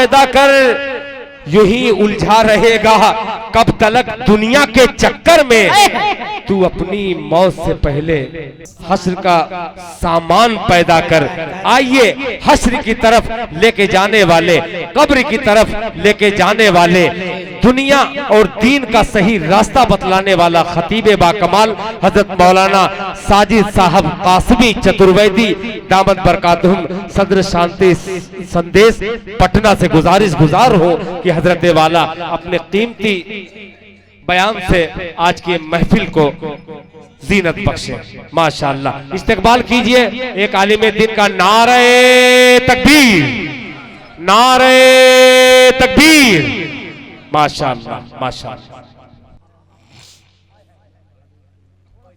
पैदा कर, यूं ही उलझा रहेगा कब तलक दुनिया के चक्कर में। तू अपनी मौत से पहले हश्र का सामान पैदा कर। आइए हश्र की तरफ लेके जाने वाले, कब्र की तरफ लेके जाने वाले, दुनिया और दीन का सही रास्ता बतलाने वाला खतीब बाकमाल हजरत मौलाना साजिद साहब कासमी चतुर्वेदी दामद बरकातुहुम सदर शांति संदेश पटना से गुजार हो कि हजरत वाला अपने कीमती बयान से आज की महफिल को जीनत बख्शे। माशाअल्लाह, इस्तकबाल कीजिए एक आलिम दीन का। नारे तकबीर, नारे तकबीर। माशाअल्लाह, माशाअल्लाह।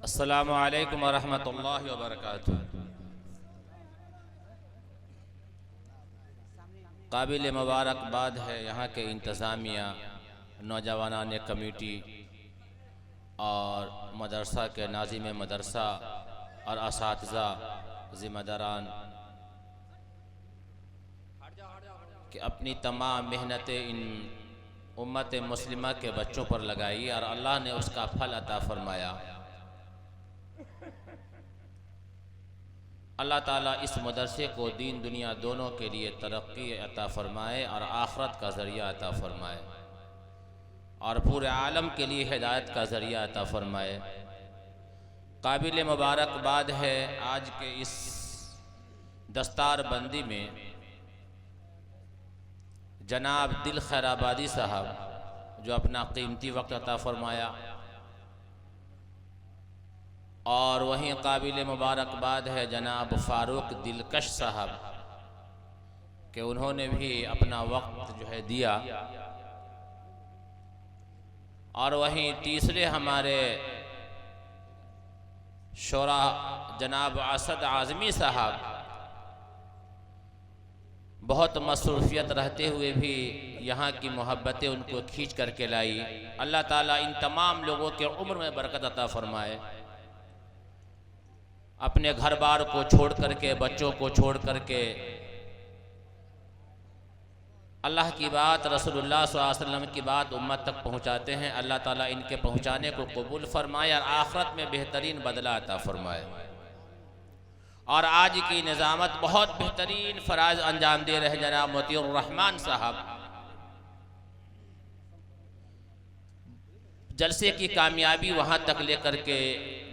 अस्सलामु अलैकुम व रहमतुल्लाहि व बरकातुहू। काबिल मुबारकबाद है यहाँ के इंतज़ामिया, नौजवानान कमेटी और मदरसा के नाज़िम मदरसा और असातिज़ा ज़िम्मेदारान कि अपनी तमाम मेहनतें इन उम्मत मुस्लिमा के बच्चों पर लगाई और अल्लाह ने उसका फल अता फरमाया। अल्लाह ताला इस मदरसे को दीन दुनिया दोनों के लिए तरक्की अता फरमाए और आखरत का ज़रिया अता फरमाए और पूरे आलम के लिए हिदायत का ज़रिया अता फरमाए। काबिल मुबारकबाद है आज के इस दस्तार बंदी में जनाब दिल खैराबादी साहब जो अपना कीमती वक्त अता फरमाया, और वहीं काबिल मुबारकबाद है जनाब फ़ारूक दिलकश साहब कि उन्होंने भी अपना वक्त जो है दिया, और वहीं तीसरे हमारे शोरा जनाब असद आज़मी साहब बहुत मसरूफियत रहते हुए भी यहाँ की मोहब्बतें उनको खींच करके लाई। अल्लाह ताला इन तमाम लोगों के उम्र में बरकत अता फरमाए। अपने घर बार को छोड़ करके, बच्चों को छोड़ करके अल्लाह की बात, रसूलुल्लाह सल्लल्लाहु अलैहि वसल्लम की बात उम्मत तक पहुँचाते हैं। अल्लाह ताला इनके पहुँचाने को कबूल फरमाए और आखिरत में बेहतरीन बदला अता फरमाए। और आज की निज़ामत बहुत बेहतरीन फ़राज़ अंजाम दे रहे जनाब मोतियुर रहमान साहब। जलसे की कामयाबी वहाँ तक लेकर के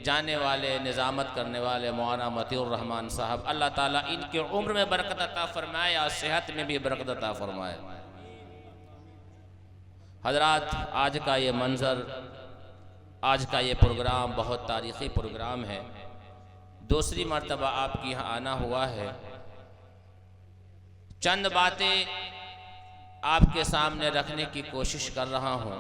जाने वाले, निज़ामत करने वाले मौलाना मोतियुर रहमान साहब, अल्लाह ताला इनके उम्र में बरकत अता फरमाए और सेहत में भी बरकत अता फरमाए। हजरात, आज का ये मंज़र, आज का ये प्रोग्राम बहुत तारीख़ी प्रोग्राम है। दूसरी मर्तबा आपके यहाँ आना हुआ है। चंद बातें आपके सामने रखने की कोशिश कर रहा हूँ।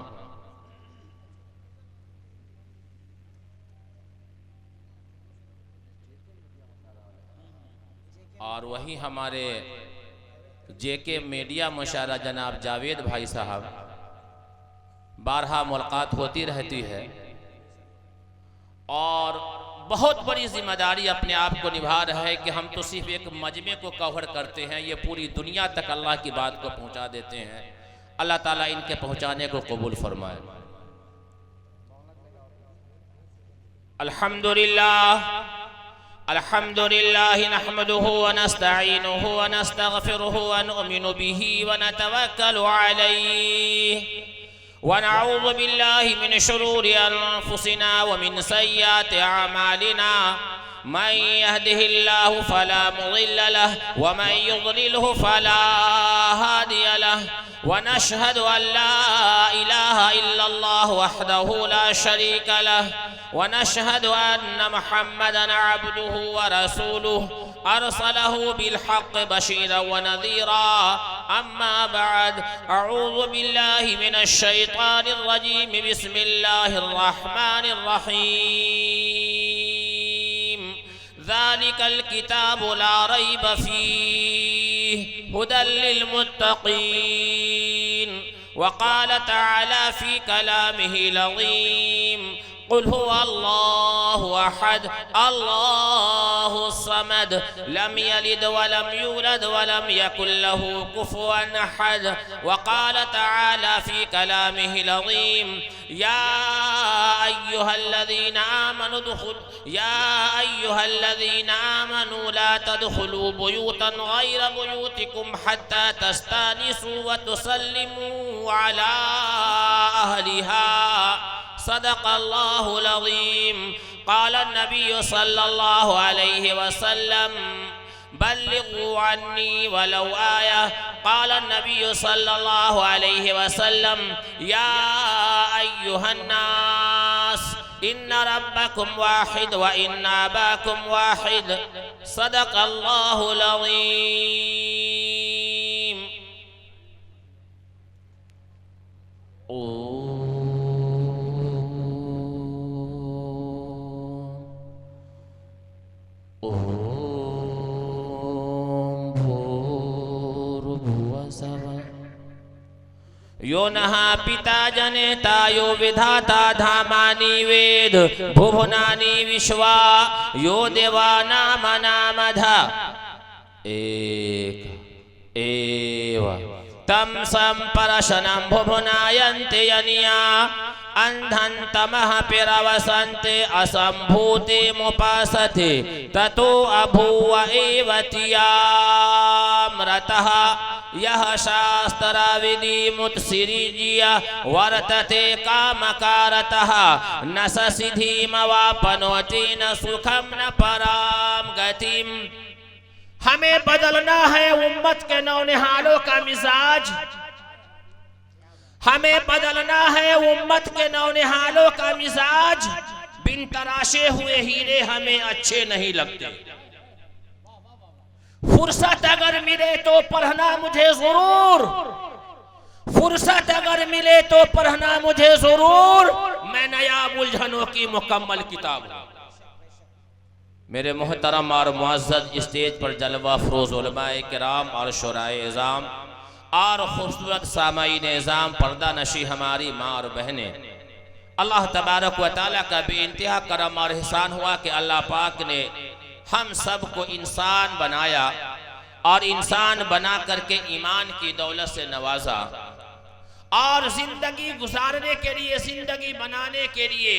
और वही हमारे जेके मीडिया मुशारा जनाब जावेद भाई साहब, बारहा मुलाकात होती रहती है और बहुत बड़ी जिम्मेदारी अपने आप को निभा रहा है कि हम तो सिर्फ एक मजमे को कवर करते हैं, ये पूरी दुनिया तक अल्लाह की बात को पहुंचा देते हैं। अल्लाह ताला इनके पहुंचाने को कबूल फरमाए। अल्हम्दुलिल्लाह, अल्हम्दुलिल्लाह नहमदुहु व नस्तईनुहु व नस्तगफिरुहु व नुमिनु बिही व नतवक्कलु अलैहि व नऊज़ु बिल्लाहि मिन शुरूरि अनफुसिना व मिन सय्यिआति अमालिना। मन यहदिहिल्लाहु फला मुदिल्ल लहु व मन युद्लिलहु फला हादिय लहु व नशहदु अन ला इलाहा इल्लल्लाह वहदहु ला शरीका लहु व नशहदु अन्न मुहम्मदन अब्दुहु व रसूलुहु अरसलहु बिलहक़्क़ि बशीरन व नज़ीरा। अम्मा बअद, अऊज़ु बिल्लाहि मिनश शैतानिर रजीम। बिस्मिल्लाहिर रहमानिर रहीम। ज़ालिकल किताबु ला रैब फ़ीहि हुदल लिल मुत्तक़ीन। वक़ाल तआला फ़ी कलामिहिल अज़ीम कुल हुवा अल्लाहु अहद अल्लाहु समद लम यलिद वलम यूलद वलम यकुल लहू कुफुवन अहद। वक़ाल तआला फ़ी कलामिहिल अज़ीम या अय्युहल्लज़ीना आमनू ला तदखुलू बुयूतन गैर बुयूतिकुम हत्ता तस्तानिसू व तुसल्लिमू अला अहलिहा सदक़ल्लाहुल अज़ीम। क़ाल नबी सल्लल्लाहु अलैहि वसल्लम बल्लिगू अन्नी वलौ आया। क़ाल नबी सल्लल्लाहु अलैहि वसल्लम या अय्युहन्नास इन्ना रब्बकुम वाहिद व इन्ना अबाकुम वाहिद सदक़ल्लाहुल अज़ीम। यो नहा पिता जनेता यो विधाता धामानि वेद भुवनानि विश्वा यो देवाना मनामधा एक एव तम संपरशनं भुवनायन्ते यनिया अंधं तमः पिरवसन्ते असंभूते मुपासते ततो अभूव एव तियामृतः यह शास्त्रविधि मुत्सिरिजिया वर्तते कामकारतः न सिद्धिमवापनोति न सुखम न पराम गतिम। हमें बदलना है उम्मत के नौनिहालों का मिजाज, हमें बदलना है उम्मत के नौनिहालों का मिजाज। बिन तराशे हुए हीरे हमें अच्छे नहीं लगते। फुर्सत अगर मिले तो पढ़ना मुझे जरूर, फुर्सत अगर मिले तो पढ़ना मुझे जरूर। मैं नयाब उलझनों की मुकम्मल किताब। मेरे मोहतरम और मुअज़्ज़ज़ स्टेज पर जलवा फरोज उलमाए किराम और शुराए इज़ाम और खूबसूरत सामाईन इज़ाम पर्दा नशी हमारी माँ और बहनें, अल्लाह तबारक व तआला का बेइंतहा करम और एहसान हुआ कि अल्लाह पाक ने हम सब को इंसान बनाया और इंसान बना करके ईमान की दौलत से नवाजा और जिंदगी गुजारने के लिए, जिंदगी बनाने के लिए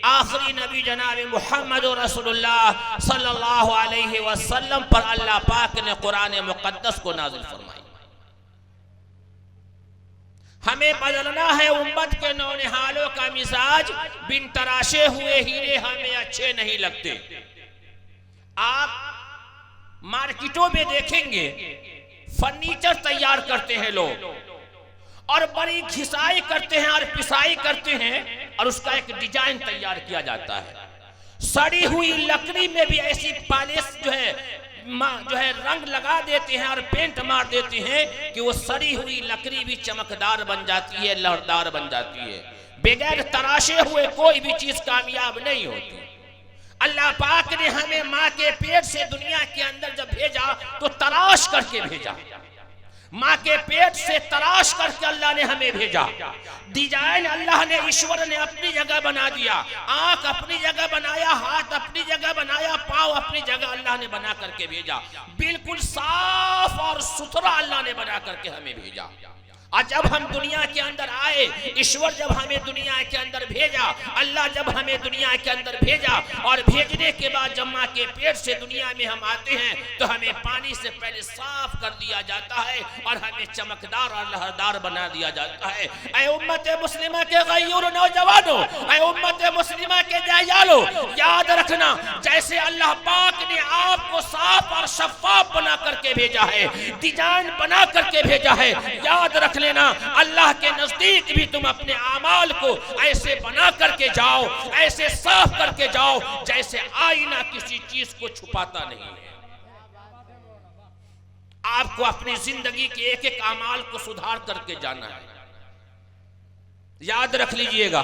आखिरी नबी जनाब मुहम्मद रसूलुल्लाह सल्लल्लाहु अलैहि वसल्लम पर अल्लाह पाक ने कुरान मुक़द्दस को नाज़िल फरमाई। हमें बदलना है उम्मत के नौनिहालों का मिजाज। बिन तराशे हुए हीरे हमें अच्छे नहीं लगते। आप मार्केटों में देखेंगे फर्नीचर तैयार करते हैं लोग और बड़ी घिसाई करते हैं और पिसाई करते हैं और उसका एक डिजाइन तैयार किया जाता है। सड़ी हुई लकड़ी में भी ऐसी पॉलिश जो है रंग लगा देते हैं और पेंट मार देते हैं कि वो सड़ी हुई लकड़ी भी चमकदार बन जाती है, लहरदार बन जाती है। बगैर तराशे हुए कोई भी चीज कामयाब नहीं होती। अल्लाह पाक ने हमें माँ के पेट से दुनिया के अंदर जब भेजा तो तराश करके भेजा। माँ के पेट से तराश करके अल्लाह ने हमें भेजा। डिजाइन अल्लाह ने, ईश्वर ने अपनी जगह बना दिया। आंख अपनी जगह बनाया, हाथ अपनी जगह बनाया, पाँव अपनी जगह अल्लाह ने बना करके भेजा। बिल्कुल साफ और सुथरा अल्लाह ने बना करके हमें भेजा। और जब हम दुनिया के अंदर आए, ईश्वर जब हमें दुनिया के अंदर भेजा, अल्लाह जब हमें दुनिया के अंदर भेजा और भेजने के बाद जब माँ के पेट से दुनिया में हम आते हैं तो हमें पानी से पहले साफ कर दिया जाता है और हमें चमकदार और लहरदार बना दिया जाता है। ऐ उम्मत मुस्लिमा के गय्यूर नौजवानों, ऐ उम्मत मुस्लिमा के जायालो, याद रखना जैसे अल्लाह पाक ने आपको साफ और शफाफ बना करके भेजा है, डिजाइन बना करके भेजा है, याद रख लेना अल्लाह के नजदीक भी तुम अपने आमाल को ऐसे बना करके जाओ, ऐसे साफ करके जाओ जैसे आईना किसी चीज को छुपाता नहीं है। आपको अपनी जिंदगी के एक एक आमाल को सुधार करके जाना है। याद रख लीजिएगा,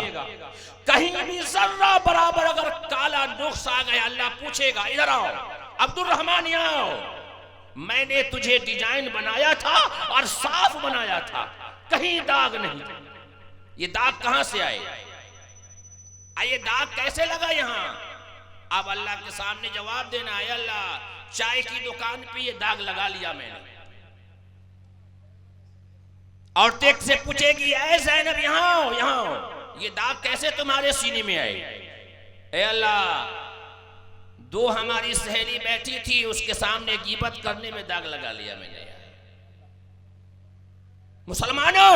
कहीं भी जर्रा बराबर अगर काला नुक्स आ गया, अल्लाह पूछेगा इधर आओ अब्दुल रहमान, यहाँ आओ, मैंने तुझे डिजाइन बनाया था और साफ बनाया था, कहीं दाग नहीं। ये दाग कहां से आए? ये दाग कैसे लगा यहाँ? अब अल्लाह के सामने जवाब देना है, अल्लाह चाय की दुकान पे ये दाग लगा लिया मैंने। और टेक से पूछेगी, ऐ ज़ैनब यहाँ आओ, यहाँ आओ, ये दाग कैसे तुम्हारे सीने में आए? ए अल्लाह, दो हमारी सहेली बैठी थी, उसके सामने गीबत करने में दाग लगा लिया मैंने। मुसलमानों,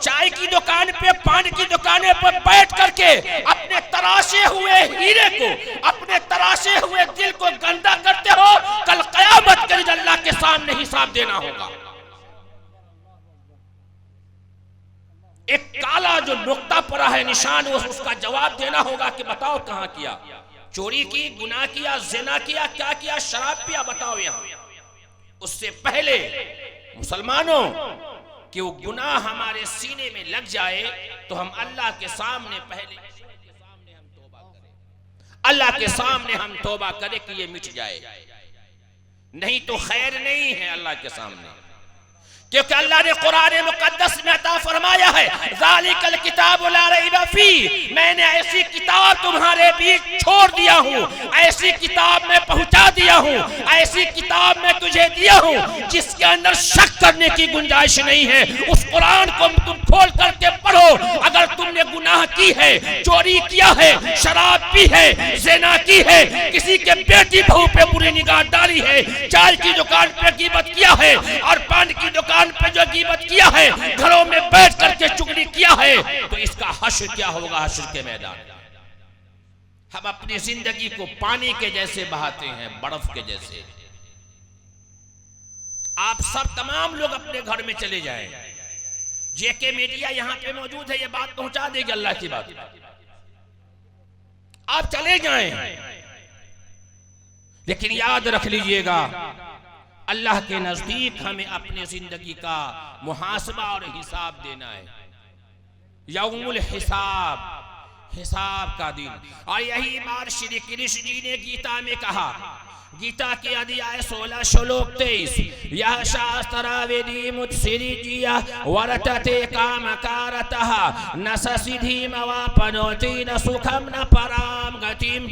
चाय की दुकान पे, पान की दुकान पर बैठ करके अपने तराशे हुए हीरे को, अपने तराशे हुए दिल को गंदा करते हो, कल कयामत के दिन अल्लाह के सामने हिसाब देना होगा। एक काला जो नुक्ता पड़ा है निशान, उसका जवाब देना होगा कि बताओ कहां किया, चोरी की, गुनाह किया, ज़िना किया, क्या किया, शराब पिया, बताओ यहां। उससे पहले मुसलमानों कि वो गुनाह हमारे सीने में लग जाए तो हम अल्लाह के सामने पहले अल्लाह के सामने हम तौबा करें कि ये मिट जाए, नहीं तो खैर नहीं है अल्लाह के सामने। क्योंकि अल्लाह ने कुरान मुकद्दस में अता फरमाया है, ज़ालिकल किताब ला रैब फी, मैंने ऐसी किताब तुम्हारे बीच छोड़ दिया हूँ, ऐसी किताब में पहुंचा दिया हूँ, ऐसी किताब में तुझे दिया हूँ जिसके अंदर शक करने की गुंजाइश नहीं है। उस कुरान को तुम खोल करके पढ़ो। अगर तुमने गुनाह की है, चोरी किया है, शराब पी है, ज़िना की है, किसी के बेटी बहू पे बुरी निगाह डाली है, चाय की दुकान पे गीबत किया है और पान की दुकान पे जो गीबत किया है, घरों में बैठ करके चुगली किया है, तो इसका हश्र क्या होगा? हश्र के मैदान। हम अपनी जिंदगी को पानी के जैसे बहाते हैं, बर्फ के जैसे। आप सब तमाम लोग अपने घर में चले जाएं, जेके मीडिया यहाँ पे मौजूद है, ये बात पहुंचा देगी अल्लाह की बात। आप चले जाएं, लेकिन याद रख लीजिएगा, अल्लाह के नजदीक हमें अपनी जिंदगी का मुहासबा और हिसाब देना है। यौमुल हिसाब, हिसाब का दिन। और यही बात श्री कृष्ण जी ने गीता में कहा। गीता के अध्याय 16 श्लोक 23, यह शास्त्र वेदी मुत्सिरी जिया वर्तते कामकारतः न सिद्धिम वापनोति न सुखम न पराम गतिम।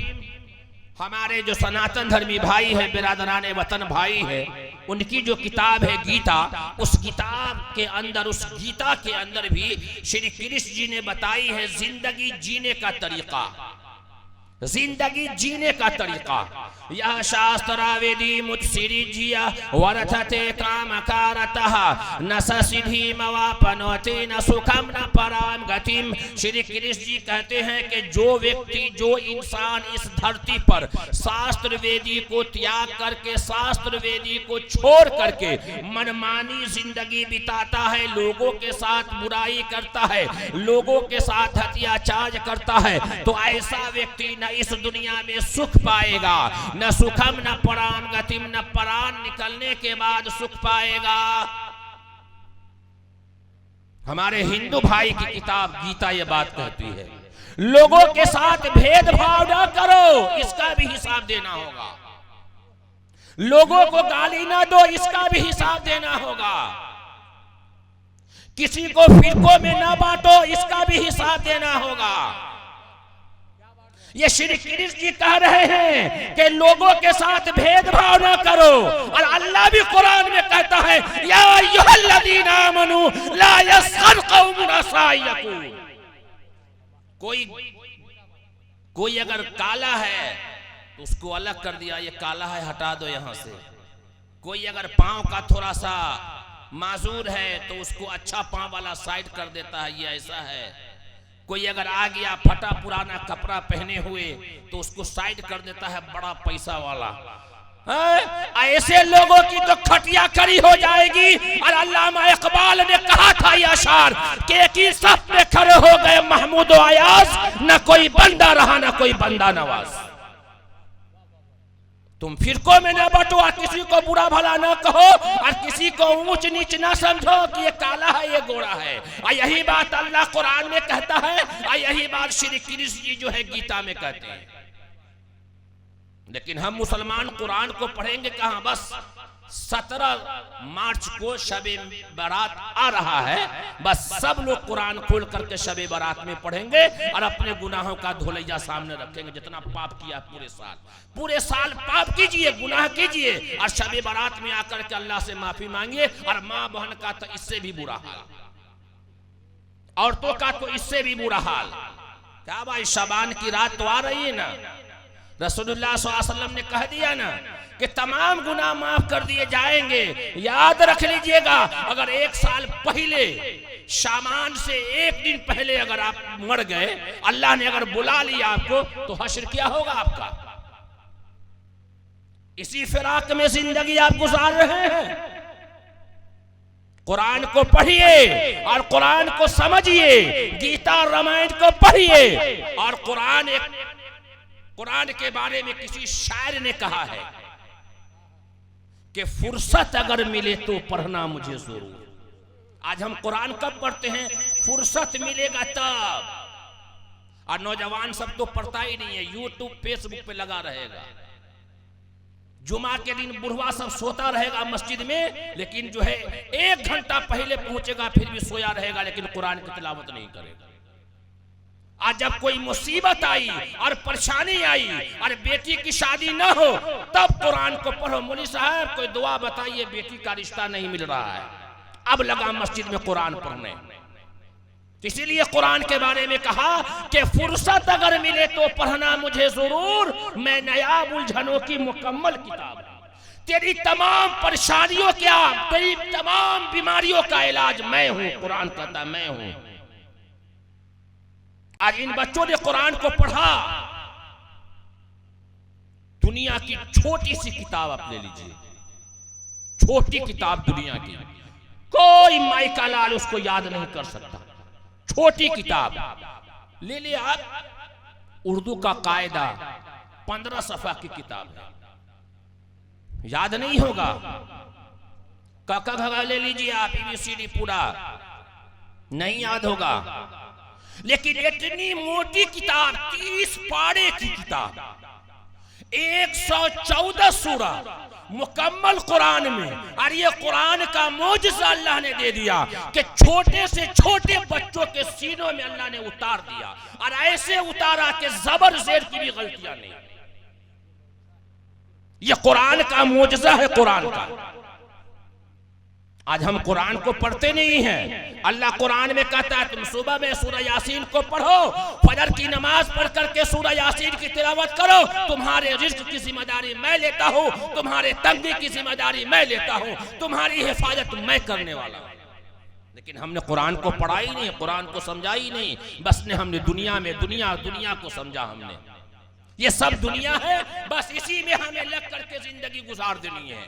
हमारे जो सनातन धर्मी भाई है, बिरादराने वतन भाई है, उनकी जो किताब है गीता, उस किताब के अंदर, उस गीता के अंदर भी श्री कृष्ण जी ने बताई है जिंदगी जीने का तरीका, जिंदगी जीने का तरीका। यह शास्त्र वेदी मुत्सिरी जिया वर्तते कामकारतः न सिद्धि मवापनोति न सुखम न पराम गतिम। श्री कृष्ण जी कहते हैं कि जो व्यक्ति, जो इंसान इस धरती पर शास्त्र वेदी को त्याग करके, शास्त्र वेदी को छोड़ करके मनमानी जिंदगी बिताता है, लोगों के साथ बुराई करता है, लोगों के साथ अत्याचार करता है, तो ऐसा व्यक्ति न इस दुनिया में सुख पाएगा, न सुखम न पराम गतिम, न प्राण निकलने के बाद सुख पाएगा। हमारे हिंदू भाई की किताब गीता ये बात कहती है, लोगों के साथ भेदभाव न करो, इसका भी हिसाब देना होगा। लोगों को गाली ना दो, इसका भी हिसाब देना होगा। किसी को फिरकों में ना बांटो, इसका भी हिसाब देना होगा। ये श्री कृष्ण जी कह रहे हैं कि लोगों के साथ भेदभाव ना करो। और अल्लाह भी कुरान में कहता है, या अय्युहल्लज़ीना आमनू ला यस्खर कौमुन असा यकून। कोई अगर काला है तो उसको अलग कर दिया, ये काला है हटा दो यहां से। कोई अगर पांव का थोड़ा सा माजूर है तो उसको अच्छा पांव वाला साइड कर देता है, ये ऐसा है। कोई अगर आ गया फटा पुराना कपड़ा पहने हुए तो उसको साइड कर देता है बड़ा पैसा वाला। ऐसे लोगों की तो खटिया खड़ी हो जाएगी। और अल्लामा इकबाल ने कहा था ये अशार कि एक ही सफ में खड़े हो गए महमूद और अयाज, न कोई बंदा रहा न कोई बंदा नवाज। तुम फिरकों में न बटो, और किसी को बुरा भला न कहो, और किसी को ऊंच नीच न समझो कि ये काला है ये गोरा है। और यही बात अल्लाह कुरान में कहता है, और यही बात श्री कृष्ण जी जो है गीता में कहते हैं। लेकिन हम मुसलमान कुरान को पढ़ेंगे कहां? बस 17 मार्च को शबे बारात आ रहा है। बस सब लोग कुरान खोल करके शबे बारात में पढ़ेंगे और अपने गुनाहों का धोलैया सामने रखेंगे। जितना पाप किया पूरे साल पाप कीजिए, गुनाह कीजिए और शबे बारात में आकर के अल्लाह से माफी मांगिए। और माँ बहन का तो इससे भी बुरा हाल, औरतों का तो इससे भी बुरा हाल। क्या भाई, शबान की रात तो आ रही है ना, रसूलुल्लाह सल्लल्लाहु अलैहि वसल्लम ने कह दिया ना कि तमाम गुनाह माफ कर दिए जाएंगे। याद रख लीजिएगा, अगर 1 साल पहले, शामान से 1 दिन पहले अगर आप मर गए, अल्लाह ने अगर बुला लिया आपको, तो हश्र क्या होगा आपका। इसी फिराक में जिंदगी आप गुजार रहे हैं। कुरान को पढ़िए और कुरान को समझिए, गीता और रामायण को पढ़िए। और कुरान के बारे में किसी शायर ने कहा है कि फुर्सत अगर मिले तो पढ़ना मुझे जरूर। आज हम कुरान कब पढ़ते हैं, फुर्सत मिलेगा तब। और नौजवान सब तो पढ़ता ही नहीं है, यूट्यूब फेसबुक पे लगा रहेगा। जुमा के दिन बुढ़वा सब सोता रहेगा मस्जिद में, लेकिन जो है 1 घंटा पहले पहुंचेगा फिर भी सोया रहेगा, लेकिन कुरान की तिलावत नहीं करेगा। आज जब कोई मुसीबत आई और परेशानी आई और बेटी की शादी ना हो, तब कुरान को पढ़ो। मौलवी साहब कोई दुआ बताइए, बेटी का रिश्ता नहीं मिल रहा है, अब लगा मस्जिद में कुरान पढ़ने। इसीलिए कुरान के बारे में कहा कि फुर्सत अगर मिले तो पढ़ना मुझे जरूर, मैं नायाब उलझनों की मुकम्मल किताब, तेरी तमाम परेशानियों क्या, तेरी तमाम बीमारियों का इलाज मैं हूं। कुरान कहता मैं हूं। आज इन बच्चों ने कुरान को पढ़ा। दुनिया की छोटी सी किताब आप ले लीजिए, छोटी किताब दुनिया की, कोई माइका लाल उसको याद नहीं कर सकता। छोटी किताब ले लिया आप, उर्दू का कायदा 15 सफ़ा की किताब है, याद नहीं होगा। काका घगा ले लीजिए आप, ABCD पूरा नहीं याद होगा। लेकिन इतनी मोटी किताब, 30 पारे की किताब, 114 सूरा मुकम्मल कुरान में। और ये कुरान का मौजज़ा अल्लाह ने दे दिया कि छोटे से छोटे बच्चों के सीनों में अल्लाह ने उतार दिया, और ऐसे उतारा कि ज़बर ज़ेर की भी गलतियां नहीं। ये कुरान का मौजज़ा है, कुरान का। आज हम कुरान को पढ़ते नहीं हैं। अल्लाह कुरान में कहता है तुम सुबह में सूरह यासीन को पढ़ो, फजर की नमाज पढ़ करके सूरह यासीन की तिलावत करो। तुम्हारे रिज़्क़ की जिम्मेदारी मैं लेता हूँ, तुम्हारे तंगी की जिम्मेदारी मैं लेता हूँ, तुम्हारी हिफाजत मैं करने वाला हूँ। लेकिन हमने कुरान को पढ़ा ही नहीं, कुरान को समझा ही नहीं। बस ने हमने दुनिया में दुनिया को समझा। हमने ये सब दुनिया है, बस इसी में हमें लग करके जिंदगी गुजार देनी है।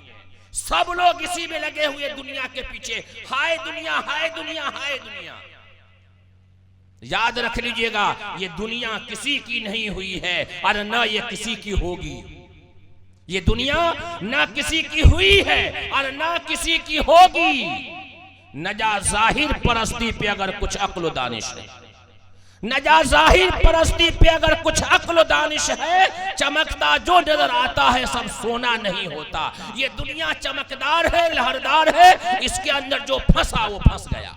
सब लोग इसी में लगे हुए दुनिया के पीछे, हाय दुनिया हाय दुनिया हाय दुनिया। याद रख लीजिएगा, ये दुनिया किसी की नहीं हुई है और न ये किसी की होगी। ये दुनिया न किसी की हुई है और न किसी की होगी। न जा जाहिर परस्ती पे अगर कुछ अक्ल दानिश है, न जा जाहिर परस्ती पे अगर कुछ अक्ल दानिश है, चमकता जो नजर आता है सब सोना नहीं होता। ये दुनिया चमकदार है, लहरदार है, इसके अंदर जो फंसा वो फंस गया।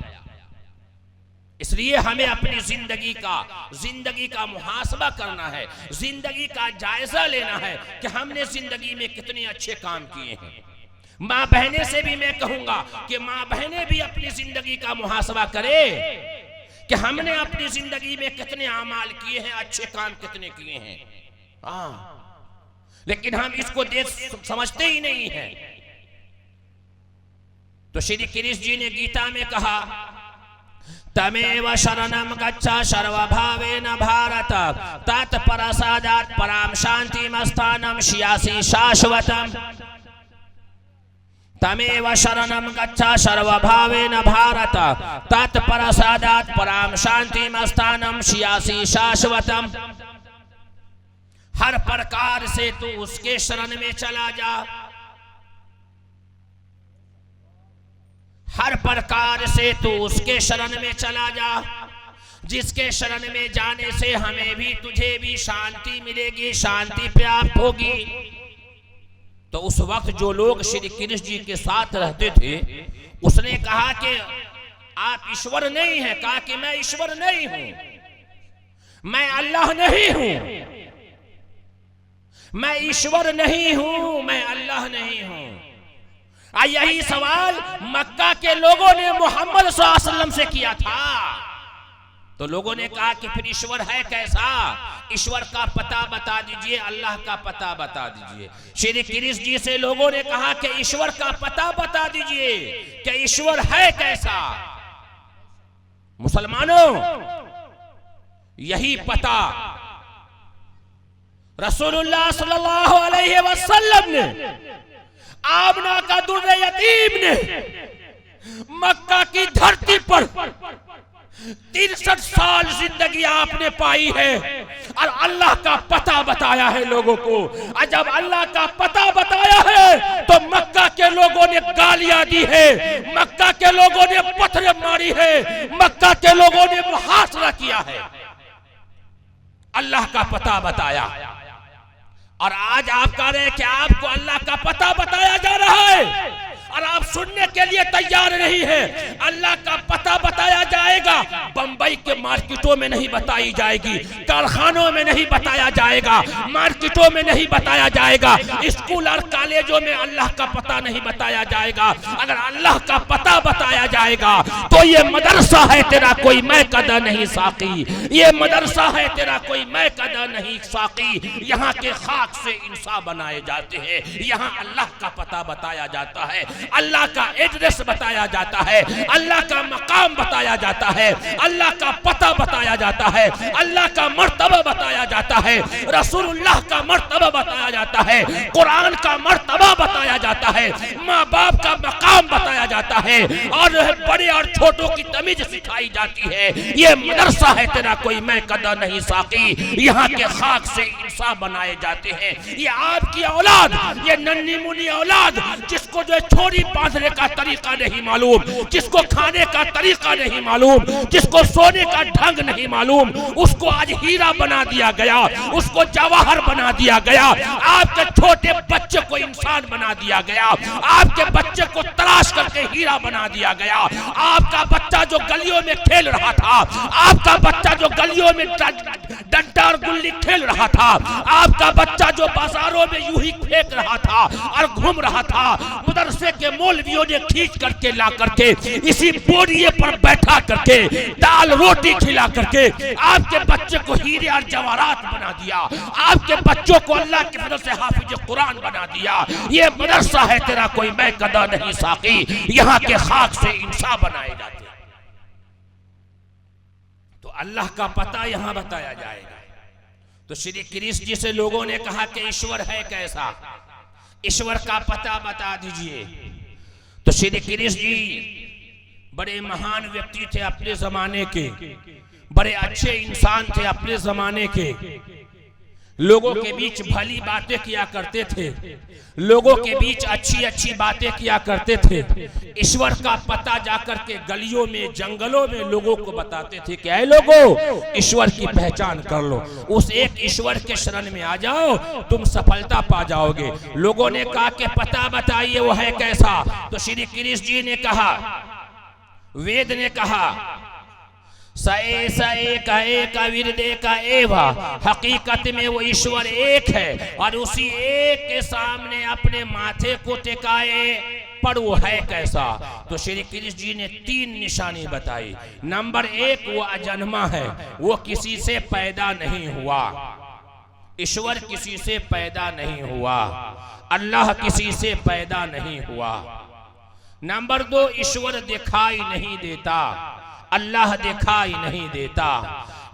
इसलिए हमें अपनी जिंदगी का मुहासबा करना है, जिंदगी का जायजा लेना है कि हमने जिंदगी में कितने अच्छे काम किए हैं। माँ बहने से भी मैं कहूंगा कि माँ बहने भी अपनी जिंदगी का मुहासबा करे कि हमने अपनी जिंदगी में कितने अमाल किए हैं, अच्छे काम कितने किए हैं। लेकिन हम इसको देख समझते ही नहीं हैं। तो श्री कृष्ण जी ने गीता में कहा, तमेव शरणम गच्छ सर्वभावेन भारत, तत्परसादात् पराम शान्तिमस्थानं श्यासि शाश्वतम्। तमेव शरणं गच्छ सर्वभावेन भारत, तत्परसादात् पराम शान्तिमस्थानं श्यासि शाश्वतम्। हर प्रकार से तू उसके शरण में चला जा, हर प्रकार से तू उसके शरण में चला जा, जिसके शरण में जाने से हमें भी तुझे भी शांति मिलेगी, शांति प्राप्त होगी। तो उस वक्त जो लोग श्री कृष्ण जी के साथ रहते थे, उसने कहा कि आप ईश्वर नहीं हैं। कहा कि मैं ईश्वर नहीं हूं, मैं अल्लाह नहीं हूं, मैं ईश्वर नहीं हूं, मैं अल्लाह नहीं हूं। यही सवाल मक्का के लोगों ने मोहम्मद सल्लल्लाहु अलैहि वसल्लम से किया था। तो लोगों ने कहा कि फिर ईश्वर है कैसा? ईश्वर का पता बता दीजिए, अल्लाह का पता बता दीजिए। श्री कृष्ण जी से लोगों ने कहा कि ईश्वर का पता बता दीजिए कि ईश्वर है कैसा। मुसलमानों, यही पता रसूलुल्लाह सल्लल्लाहु अलैहि वसल्लम ने आमना का दुर्रे यतीम ने मक्का की धरती पर 63 साल जिंदगी आपने पाई है और अल्लाह का पता बताया है लोगों को। और जब अल्लाह का पता बताया है तो मक्का के लोगों ने गालियां दी है, मक्का के लोगों ने पत्थर मारी है, मक्का के लोगों ने मुहासरा किया है। अल्लाह का पता बताया और आज आप कह रहे हैं कि आपको अल्लाह का पता बताया जा रहा है और आप सुनने के लिए तैयार नहीं है। अल्लाह का पता बताया जाएगा, बंबई के मार्केटों में नहीं बताई जाएगी, कारखानों में नहीं बताया जाएगा, मार्केटों में नहीं बताया जाएगा, स्कूल और कॉलेजों में अल्लाह का पता नहीं बताया जाएगा। अगर अल्लाह का पता बताया जाएगा तो ये मदरसा है तेरा कोई मैं कदा नहीं साकी, ये मदरसा है तेरा कोई मैं कदा नहीं साकी। यहाँ के खाक से इंसान बनाए जाते हैं, यहाँ अल्लाह का पता बताया जाता है, अल्लाह का एड्रेस बताया जाता है, अल्लाह का मकाम बताया जाता है, अल्लाह का पता बताया जाता है, अल्लाह का मर्तबा बताया जाता है, रसूलुल्लाह का मर्तबा बताया जाता है, कुरान का मर्तबा बताया जाता है, माँ बाप का मकाम बताया जाता है और बड़े और छोटों की तमीज सिखाई जाती है। ये मदरसा है तेरा कोई मैं कदा नहीं साकी। यहाँ के खाक से इंसान बनाए जाते हैं। ये आपकी औलाद, ये नन्ही मुन्नी औलाद जिसको जो छोड़ बांधने का तरीका नहीं मालूम, जिसको खाने का तरीका नहीं मालूम, जिसको सोने का ढंग नहीं मालूम, उसको आज हीरा बना दिया गया, उसको जवाहर बना दिया गया। आपके छोटे बच्चे को इंसान बना दिया गया, आपके बच्चे को तलाश करके हीरा बना दिया गया। आपका बच्चा जो गलियों में खेल रहा था, आपका बच्चा जो गलियों में डंडा और गुल्ली खेल रहा था, आपका बच्चा जो बाजारों में यूं ही फेंक रहा था और घूम रहा था, मदरसे के मौलवियों ने खींच करके ला करके इसी बोरिए पर बैठा करके दाल रोटी खिला करके आपके बच्चे को हीरे और जवाहरात बना दिया, आपके बच्चों को अल्लाह की फजल से हाफिज कुरान बना दिया। ये मदरसा है तेरा कोई मैं कदा नहीं साकी। यहाँ के खाक से इंसान बनाए जाते हैं। तो अल्लाह का पता यहाँ बताया जाएगा। तो श्री कृष्ण जी से लोगों ने कहा कि ईश्वर है कैसा, ईश्वर का पता बता दीजिए। तो श्री कृष्ण जी बड़े महान व्यक्ति थे अपने जमाने के, बड़े अच्छे इंसान थे अपने जमाने के, लोगों के बीच भली बातें किया करते थे, लोगों के बीच अच्छी अच्छी बातें किया करते थे। ईश्वर का पता जाकर के गलियों में जंगलों में लोगों को बताते थे कि ऐ लोगों, ईश्वर की पहचान कर लो, उस एक ईश्वर के शरण में आ जाओ, तुम सफलता पा जाओगे। लोगों ने कहा कि पता बताइए वो है कैसा। तो श्री कृष्ण जी ने कहा, वेद ने कहा, सए सए का एक विरदे का एवा, हकीकत में वो ईश्वर एक है और उसी एक के सामने अपने माथे को टिकाए पर वो है कैसा। तो श्री कृष्ण जी ने 3 निशानी बताई। नंबर 1, वो अजन्मा है, वो किसी से पैदा नहीं हुआ, ईश्वर किसी से पैदा नहीं हुआ, अल्लाह किसी से पैदा नहीं हुआ। नंबर 2, ईश्वर दिखाई नहीं देता, अल्लाह दिखाई नहीं देता।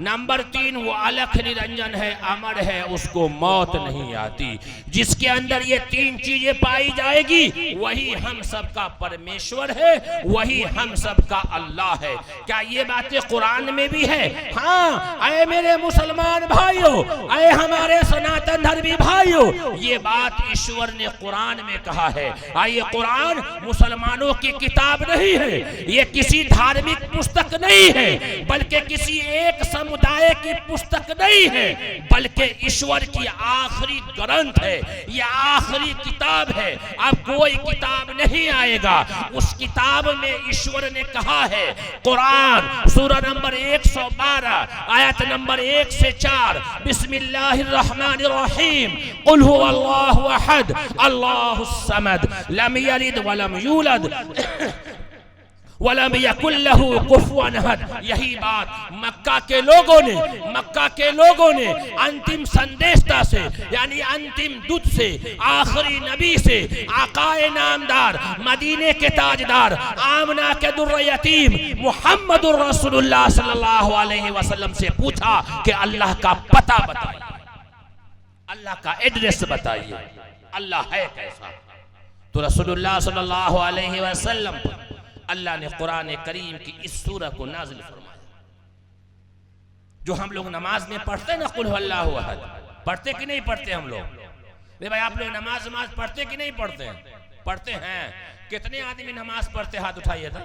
नंबर 3, वो अलख निरंजन है, अमर है, उसको मौत नहीं आती। जिसके अंदर ये 3 चीजें पाई जाएगी वही हम सबका परमेश्वर है, वही हम सबका अल्लाह है। क्या ये बातें कुरान में भी है? हाँ, आए मेरे मुसलमान भाइयों, आए हमारे सनातन धर्मी भाइयों, ये बात ईश्वर ने कुरान में कहा है। आइए, कुरान मुसलमानों की किताब नहीं है, ये किसी धार्मिक पुस्तक नहीं है, बल्कि किसी एक समुदाय की पुस्तक नहीं है, बल्कि ईश्वर की आखिरी ग्रंथ है, ये आखिरी किताब है। अब कोई किताब नहीं आएगा। उस किताब में ईश्वर ने कहा है, कुरान सूरा नंबर 112 आयत नंबर 1 से 4, बिस्मिल्लाहिर्रहमानिर्रहीम, कुल हुवल्लाहु अहद अल्लाहुस समद लम यलिद वलम यूलद वलम यकुल लहू कुफुवन अहद। यही बात मक्का के लोगों ने अंतिम संदेशता से, यानी अंतिम दूत से, आखिरी नबी से, आकाए नामदार, मदीने के ताजदार, आमना के दुर्र यतीम मुहम्मदुर रसूलुल्लाह सल्लल्लाहु अलैहि वसल्लम से पूछा कि अल्लाह का पता बताइए, अल्लाह का एड्रेस बताइए, अल्लाह है कैसा। तो रसूलुल्लाह सल्लल्लाहु अलैहि वसल्लम पर अल्लाह ने कुरान करीम की इस सूरह को नाजिल फरमाया, जो हम लोग नमाज में पढ़ते ना, कुल हुवल्लाहु अहद, पढ़ते कि नहीं पढ़ते हम लोग? भाई आप लोग नमाज पढ़ते कि नहीं पढ़ते? पढ़ते हैं। कितने आदमी नमाज पढ़ते? हाथ उठाइए था।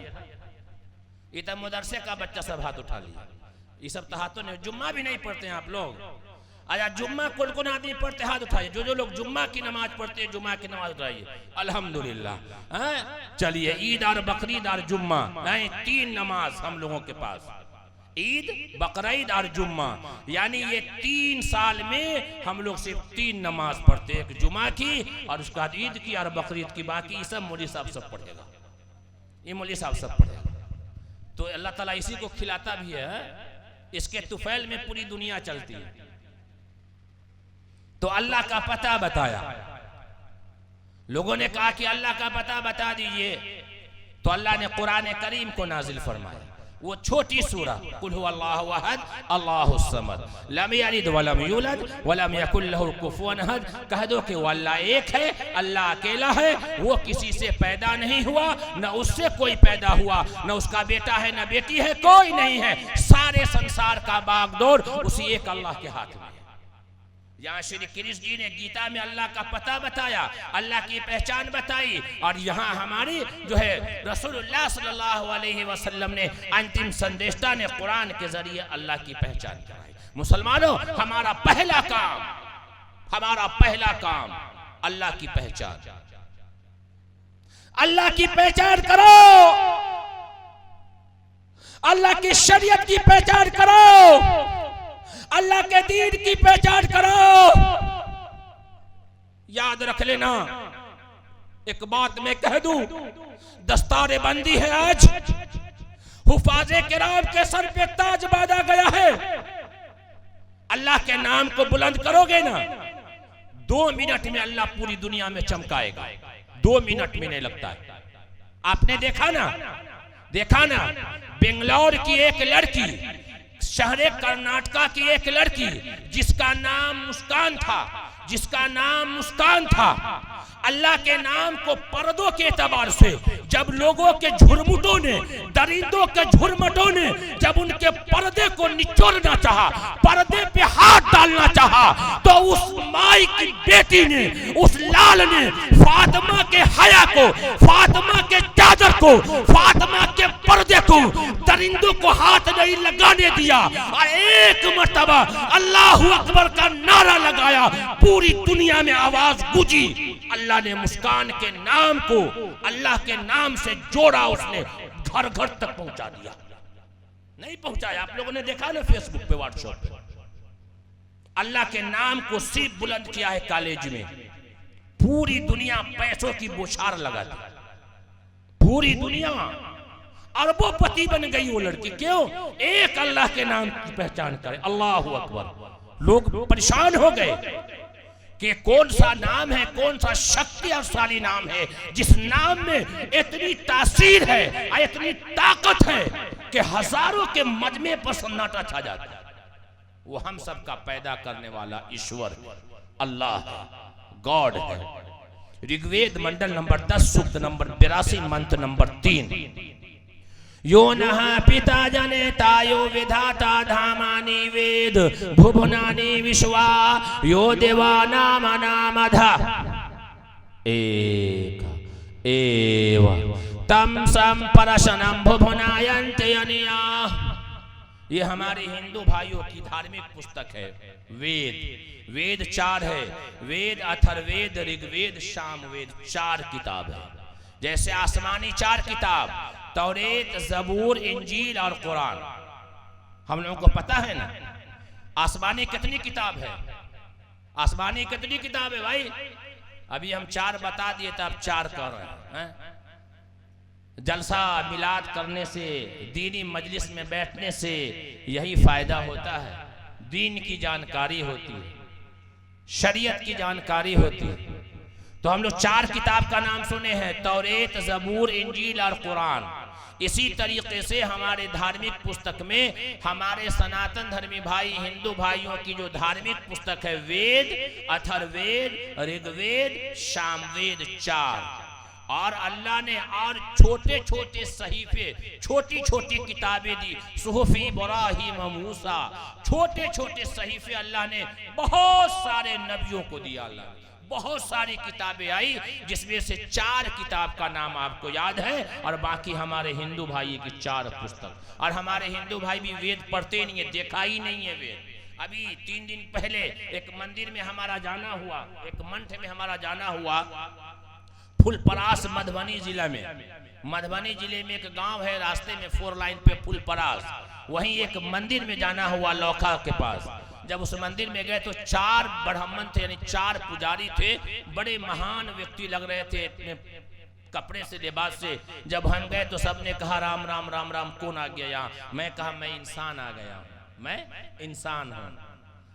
ये तो मदरसे का बच्चा सब हाथ उठा लिया। ये सब तो हाथों ने, जुम्मा भी नहीं पढ़ते हैं आप लोग? आया जुम्मा कौन आदमी पढ़ते? हाथ उठाइए। जो लोग जुम्मा की नमाज पढ़ते हैं, जुम्मा की नमाज उठाइए। अल्हम्दुलिल्लाह। चलिए, ईद और बकरीद और जुम्मा, नहीं, 3 नमाज हम लोगों के पास, ईद, बकरीद और जुम्मा, यानी ये 3 साल में हम लोग सिर्फ 3 नमाज पढ़ते हैं, एक जुम्मा की और उसके बाद ईद की और बकरीद की। बाकी सब मौलवी साहब सब पढ़ेगा, ये मौलवी साहब सब पढ़ेगा। तो अल्लाह ताला इसी को खिलाता भी है। इसके तुफैल में पूरी दुनिया चलती है। तो अल्लाह का पता बताया। लोगों ने कहा कि अल्लाह का पता बता दीजिए, तो अल्लाह ने कुरान करीम को नाजिल फरमाया। वो छोटी सूरा, कुल हुवल्लाहु अहद अल्लाहुस समद लम यलिद वलम यूलद वलम यकुल लहू कुफुवन अहद। कह दो कि वो अल्लाह एक है, अल्लाह अकेला है, वो किसी से पैदा नहीं हुआ, न उससे कोई पैदा हुआ, न उसका बेटा है न बेटी है, कोई नहीं है। सारे संसार का बागडोर उसी एक अल्लाह के हाथ में है। यहाँ श्री कृष्ण जी ने गीता में अल्लाह का पता बताया, अल्लाह की पहचान बताई, और यहाँ हमारी जो है रसूलुल्लाह सल्लल्लाहु अलैहि वसल्लम ने, अंतिम संदेशता ने कुरान के जरिए अल्लाह की पहचान कराई। मुसलमानों, हमारा पहला काम अल्लाह की पहचान। अल्लाह की पहचान करो, अल्लाह की शरीयत की पहचान करो, अल्लाह के दीन की पहचान करो। याद रख लेना, एक बात मैं कह दूं, दस्तारे बंदी है आज, हुफाजे किराम के सर पे ताज बांधा गया है। अल्लाह के नाम को बुलंद करोगे ना, 2 मिनट में अल्लाह पूरी दुनिया में चमकाएगा। 2 मिनट में नहीं लगता है। आपने देखा ना, बेंगलोर की एक लड़की, शहरे कर्नाटका की एक लड़की जिसका नाम मुस्कान था, अल्लाह के नाम को पर्दों के एतबार से जब लोगों के झुरमुटों ने, दरिंदों के झुरमुटों ने जब उनके पर्दे को निचोड़ना चाहा, पर्दे पे हाथ डालना चाहा, तो उस माई की बेटी ने, उस लाल ने फातिमा के हया को, फातिमा के चादर को, फातिमा के पर्दे को, दरिंदों को हाथ नहीं लगाने दिया और एक मर्तबा अल्लाहु अकबर का नारा लगाया। पूरी दुनिया में आवाज गूंजी। अल्लाह ने मुस्कान के नाम को अल्लाह के नाम से जोड़ा, उसने घर घर तक पहुंचा दिया। नहीं पहुंचाया? आप लोगों ने देखा ना फेसबुक पे, व्हाट्सएप पे। अल्लाह के नाम को सिर्फ बुलंद किया है कॉलेज में, पूरी दुनिया पैसों की बौछार लगा दी। पूरी दुनिया अरबोपति बन गई वो लड़की। क्यों? एक अल्लाह के नाम की पहचान करे, अल्लाहु अकबर। लोग परेशान हो गए कि कौन सा नाम है, कौन सा शक्तिशाली नाम है, जिस नाम में इतनी तासीर है, इतनी ताकत है कि हजारों के मजमे पर सन्नाटा छा जाता है। वो हम सब का पैदा करने वाला ईश्वर अल्लाह है, गॉड है। ऋग्वेद मंडल नंबर 10 सूक्त नंबर 82 मंत्र नंबर 3, यो नः पिता जनेता यो विधाता धामानि वेद भुवनानि विश्वा यो देवानामनामधा एक एव तम संपरशनं भुवनायन्ति अनिया। ये हमारे हिंदू भाइयों की धार्मिक पुस्तक है। वेद, वेद 4 है, वेद अथर्ववेद, ऋग्वेद, सामवेद, 4 किताब है। जैसे आसमानी 4 किताब, तौरेत, जबूर, इंजील और कुरान। हम लोगों को पता है ना आसमानी कितनी किताब है? आसमानी कितनी किताब है भाई? अभी हम 4 बता दिए तो अब 4 कर रहे हैं। जलसा मिलाद करने से, दीनी मजलिस में बैठने से यही फायदा होता है। दीन की जानकारी होती है, शरीयत की जानकारी होती है। तो हम लोग 4 किताब का नाम सुने हैं, तौरेत, जबूर, इंजील और कुरान। इसी तरीके से हमारे धार्मिक पुस्तक में हमारे सनातन धर्मी भाई हिंदू भाइयों की जो धार्मिक पुस्तक है, वेद, अथर्ववेद, ऋग्वेद, सामवेद, 4। और अल्लाह ने और छोटे छोटे सहीफे, छोटी छोटी किताबें दी। सुहूफ इब्राहीम मूसा, छोटे छोटे सहीफे अल्लाह ने बहुत सारे नबियों को दिया। अल्लाह बहुत सारी किताबें आई, जिसमें से 4 किताब का नाम आपको याद है और बाकी हमारे हिंदू भाई की 4 पुस्तक। और हमारे हिंदू भाई भी वेद पढ़ते नहीं है, देखा ही नहीं है वेद। अभी 3 दिन पहले एक मंदिर में हमारा जाना हुआ, एक मंठ में हमारा जाना हुआ, फुलपरास, मधुबनी जिला में। मधुबनी जिले में एक गांव है, रास्ते में 4 लाइन पे फुलपरास, वहीं एक मंदिर में जाना हुआ लौखा के पास। जब उस मंदिर में गए तो 4 ब्राह्मण थे, यानी 4 पुजारी थे, बड़े महान व्यक्ति लग रहे थे अपने कपड़े से, लिबास से। जब हम गए तो सबने कहा राम राम राम राम, कौन आ गया यहाँ? मैं कहा मैं इंसान आ गया हूँ, मैं इंसान हूँ।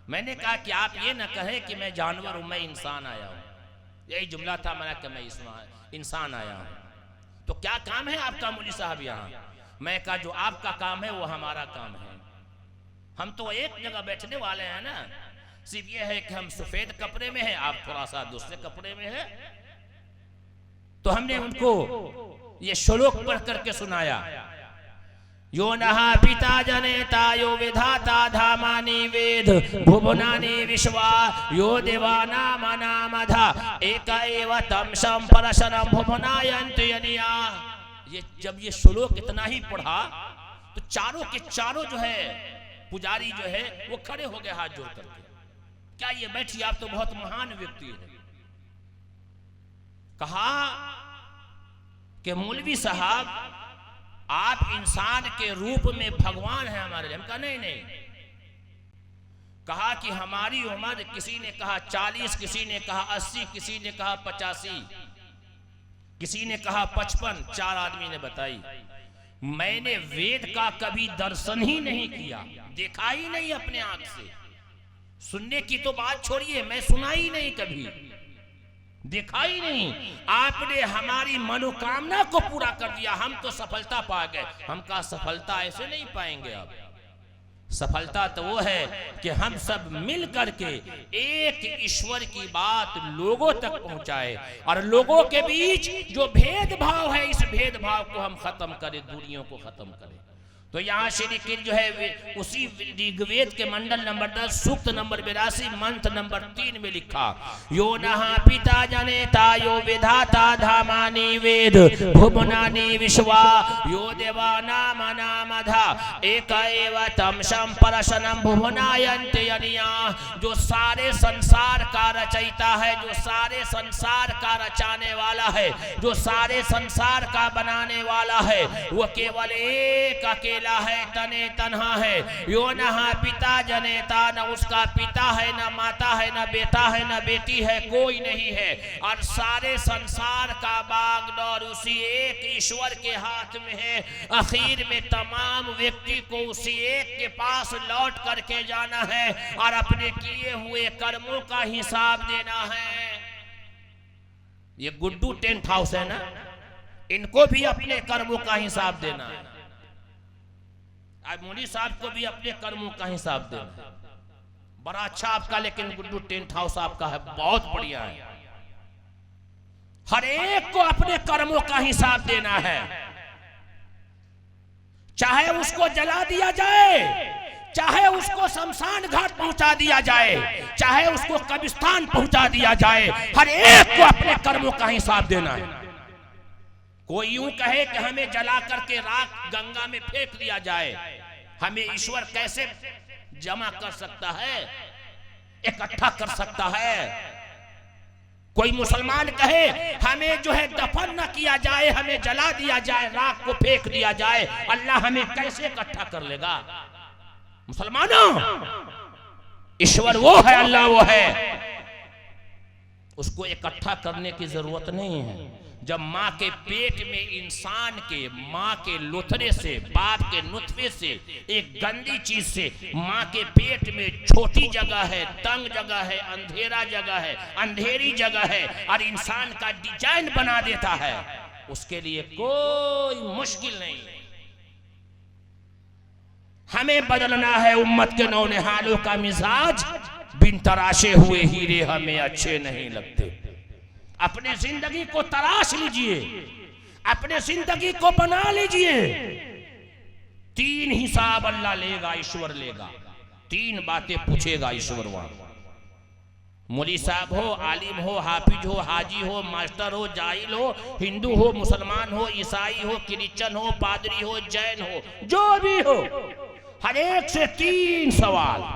मैंने कहा कि आप ये ना कहें कि मैं जानवर हूँ, मैं इंसान आया हूँ। यही जुमला था मेरा कि मैं इंसान आया हूँ। तो क्या काम है आपका मौलवी साहब यहाँ? मैं कहा जो आपका काम है वो हमारा काम है। हम तो एक जगह बैठने वाले हैं ना, सिर्फ ये है कि हम सफेद कपड़े में हैं, आप थोड़ा सा दूसरे कपड़े में है। तो हमने उनको ये श्लोक पढ़ करके सुनाया, यो नहा पिता जनेता यो विधाता धामानि वेद भुवनानि विश्वा यो देवाना मनामधा एक एव तम संपरशनम भुवनायन्ति यनिया। ये जब ये श्लोक इतना ही पढ़ा तो चारों के चारों जो है पुजारी जो है वो खड़े हो गए हाथ जोड़ करके। क्या ये बैठिए, आप तो बहुत महान व्यक्ति है। कहा कि मौलवी साहब आप इंसान के रूप में भगवान हैं हमारे लिए। हम कहा नहीं नहीं। कहा कि हमारी उम्र, किसी ने कहा 40, किसी ने कहा 80, किसी ने कहा 85, किसी ने कहा 55, 4 आदमी ने बताई। मैंने वेद का कभी दर्शन ही नहीं किया, देखा ही नहीं अपने आंख से। सुनने की तो बात छोड़िए, मैं सुना ही नहीं, कभी देखा ही नहीं। आपने हमारी मनोकामना को पूरा कर दिया, हम तो सफलता पा गए। हम कहा सफलता ऐसे नहीं पाएंगे आप। सफलता तो वो है कि हम सब मिल करके एक ईश्वर की बात लोगों तक पहुंचाए और लोगों के बीच जो भेदभाव है इस भेदभाव को हम खत्म करें, दूरियों को खत्म करें। तो यहाँ श्री कृष्ण जो है उसी ऋग्वेद के मंडल नंबर 10 सूक्त नंबर 82 मंत्र नंबर 3 में लिखा, यो नहा पिता जनेता यो विधाता धामानि वेद भुवनानि विश्वा यो देवाना मनामधा एक एव तम संपरशनम भुवनायन्ति यनिया। जो सारे संसार का रचयिता है, जो सारे संसार का रचाने वाला है, जो सारे संसार का बनाने वाला है, वो केवल एक अकेला है, तने तन्हा है। यो नहा पिता जनेता, न उसका पिता है, न माता है, न बेटा है, न बेटी है, कोई नहीं है। और सारे संसार का बागडोर उसी एक ईश्वर के हाथ में है। आखिर में तमाम व्यक्ति को उसी एक के पास लौट करके जाना है और अपने किए हुए कर्मों का हिसाब देना है। ये गुड्डू टेंट हाउस है ना, इनको भी अपने कर्मों का हिसाब देना है। मौलवी साहब को भी अपने कर्मों का हिसाब देना है। बड़ा अच्छा आपका, लेकिन गुड्डू टेंट हाउस आपका है, बहुत बढ़िया है। हर एक को अपने कर्मों का हिसाब देना है। चाहे उसको जला दिया जाए, चाहे उसको शमशान घाट पहुंचा दिया जाए, चाहे उसको कब्रिस्तान पहुंचा दिया जाए, हर एक को अपने कर्मों का हिसाब देना है। कोई यूं कहे कि हमें जला करके राख गंगा में फेंक दिया जाए, हमें ईश्वर कैसे जमा कर सकता है, इकट्ठा कर सकता है। कोई मुसलमान कहे हमें जो है दफन न किया जाए, हमें जला दिया जाए, राख को फेंक दिया जाए, अल्लाह हमें कैसे इकट्ठा कर लेगा? मुसलमानों, ईश्वर वो है, अल्लाह वो है, उसको इकट्ठा करने की जरूरत नहीं है। जब माँ के पेट में इंसान के, माँ के लुथरे से, बाप के नुतफे से, एक गंदी चीज से, माँ के पेट में छोटी जगह है, तंग जगह है, अंधेरा जगह है, अंधेरी जगह है, और इंसान का डिजाइन बना देता है, उसके लिए कोई मुश्किल नहीं। हमें बदलना है उम्मत के नौनिहालों का मिजाज। बिन तराशे हुए हीरे हमें अच्छे नहीं लगते। अपने जिंदगी को तराश लीजिए, अपने जिंदगी को बना लीजिए। 3 हिसाब अल्लाह लेगा, ईश्वर लेगा। 3 बातें पूछेगा ईश्वर वहां। मौलवी साहब हो, आलिम हो, हाफिज हो, हाजी हो, मास्टर हो, जाहिल हो, हिंदू हो, मुसलमान हो, ईसाई हो, क्रिश्चियन हो, पादरी हो, जैन हो, जो भी हो, हर एक से 3 सवाल।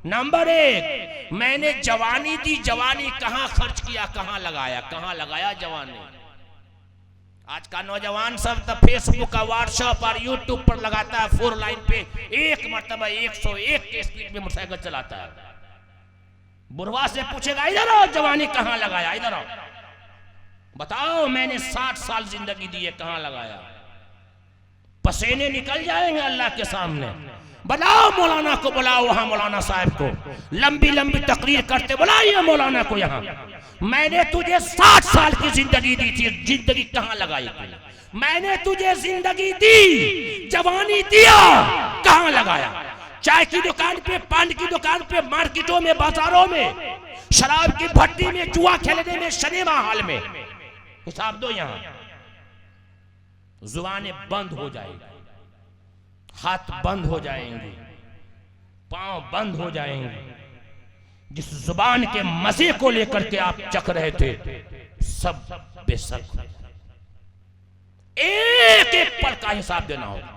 नंबर 1, मैंने जवानी दी, जवानी कहां खर्च किया, कहां लगाया जवानी। आज का नौजवान सब तो फेसबुक का, व्हाट्सएप और यूट्यूब पर लगाता है, 4 लाइन पे एक मरतबा 101 के स्पीड में मोटरसाइकिल चलाता है। बुढ़वा से पूछेगा इधर आओ, जवानी कहां लगाया, इधर आओ, बताओ मैंने 60 साल जिंदगी दी है, कहां लगाया? पसीने निकल जाएंगे अल्लाह के सामने। बुलाओ मौलाना को, बुलाओ वहां मौलाना साहब को, लंबी लंबी तकरीर करते बुलाइए मौलाना को यहाँ। मैंने तुझे 60 साल की जिंदगी दी थी, जिंदगी कहां लगाई तूने? मैंने तुझे जिंदगी दी, जवानी दिया, कहां लगाया? चाय की दुकान पे, पान की दुकान पे, मार्केटों में, बाजारों में, शराब की भट्टी में, जुआ खेलने में, सिनेमा हॉल में। हिसाब दो यहाँ। जुबानें बंद हो जाएगी, हाथ बंद हो जाएंगे, पांव बंद हो जाएंगे। जिस जुबान के मजे को लेकर के आप चख रहे थे, सब बेशक एक एक पल का हिसाब देना होगा।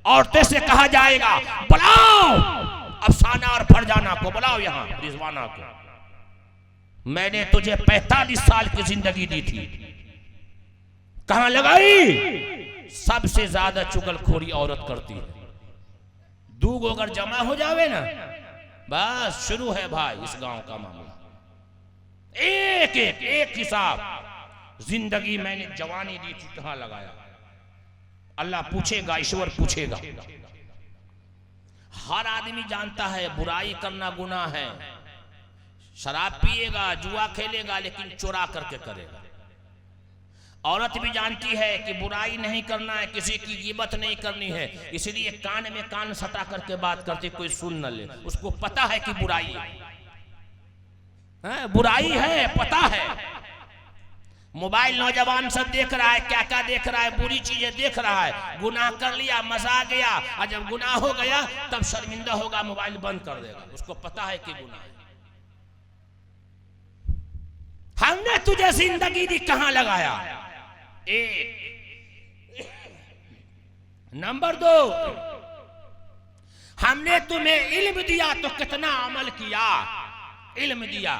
औरतें से कहा जाएगा बुलाओ अफसाना और फरजाना को, बुलाओ यहां रिजवाना को। मैंने तुझे 45 साल की जिंदगी दी थी, कहां लगाई? सबसे ज्यादा चुगलखोरी औरत करती है। 2 अगर जमा हो जावे ना, बस शुरू है भाई इस गांव का मामला। एक हिसाब। जिंदगी मैंने जवानी दी थी, कहां लगाया? अल्लाह पूछेगा, ईश्वर पूछेगा। हर आदमी जानता है बुराई करना गुनाह है। शराब पिएगा, जुआ खेलेगा, लेकिन चुरा करके करेगा। औरत भी जानती है कि बुराई नहीं करना है, किसी की गिबत नहीं करनी है, इसलिए कान में कान सटा करके बात करती, कोई सुन न ले। उसको पता है कि बुराई है, बुराई है, पता है। मोबाइल नौजवान सब देख रहा है, क्या क्या देख रहा है, बुरी चीजें देख रहा है। गुनाह कर लिया, मजा आ गया, और जब गुनाह हो गया तब शर्मिंदा होगा, मोबाइल बंद कर देगा। उसको पता है कि गुनाह है। हमने तुझे जिंदगी दी, कहां लगाया? 1। नंबर 2, हमने तुम्हें इल्म दिया तो कितना अमल किया? इल्म दिया।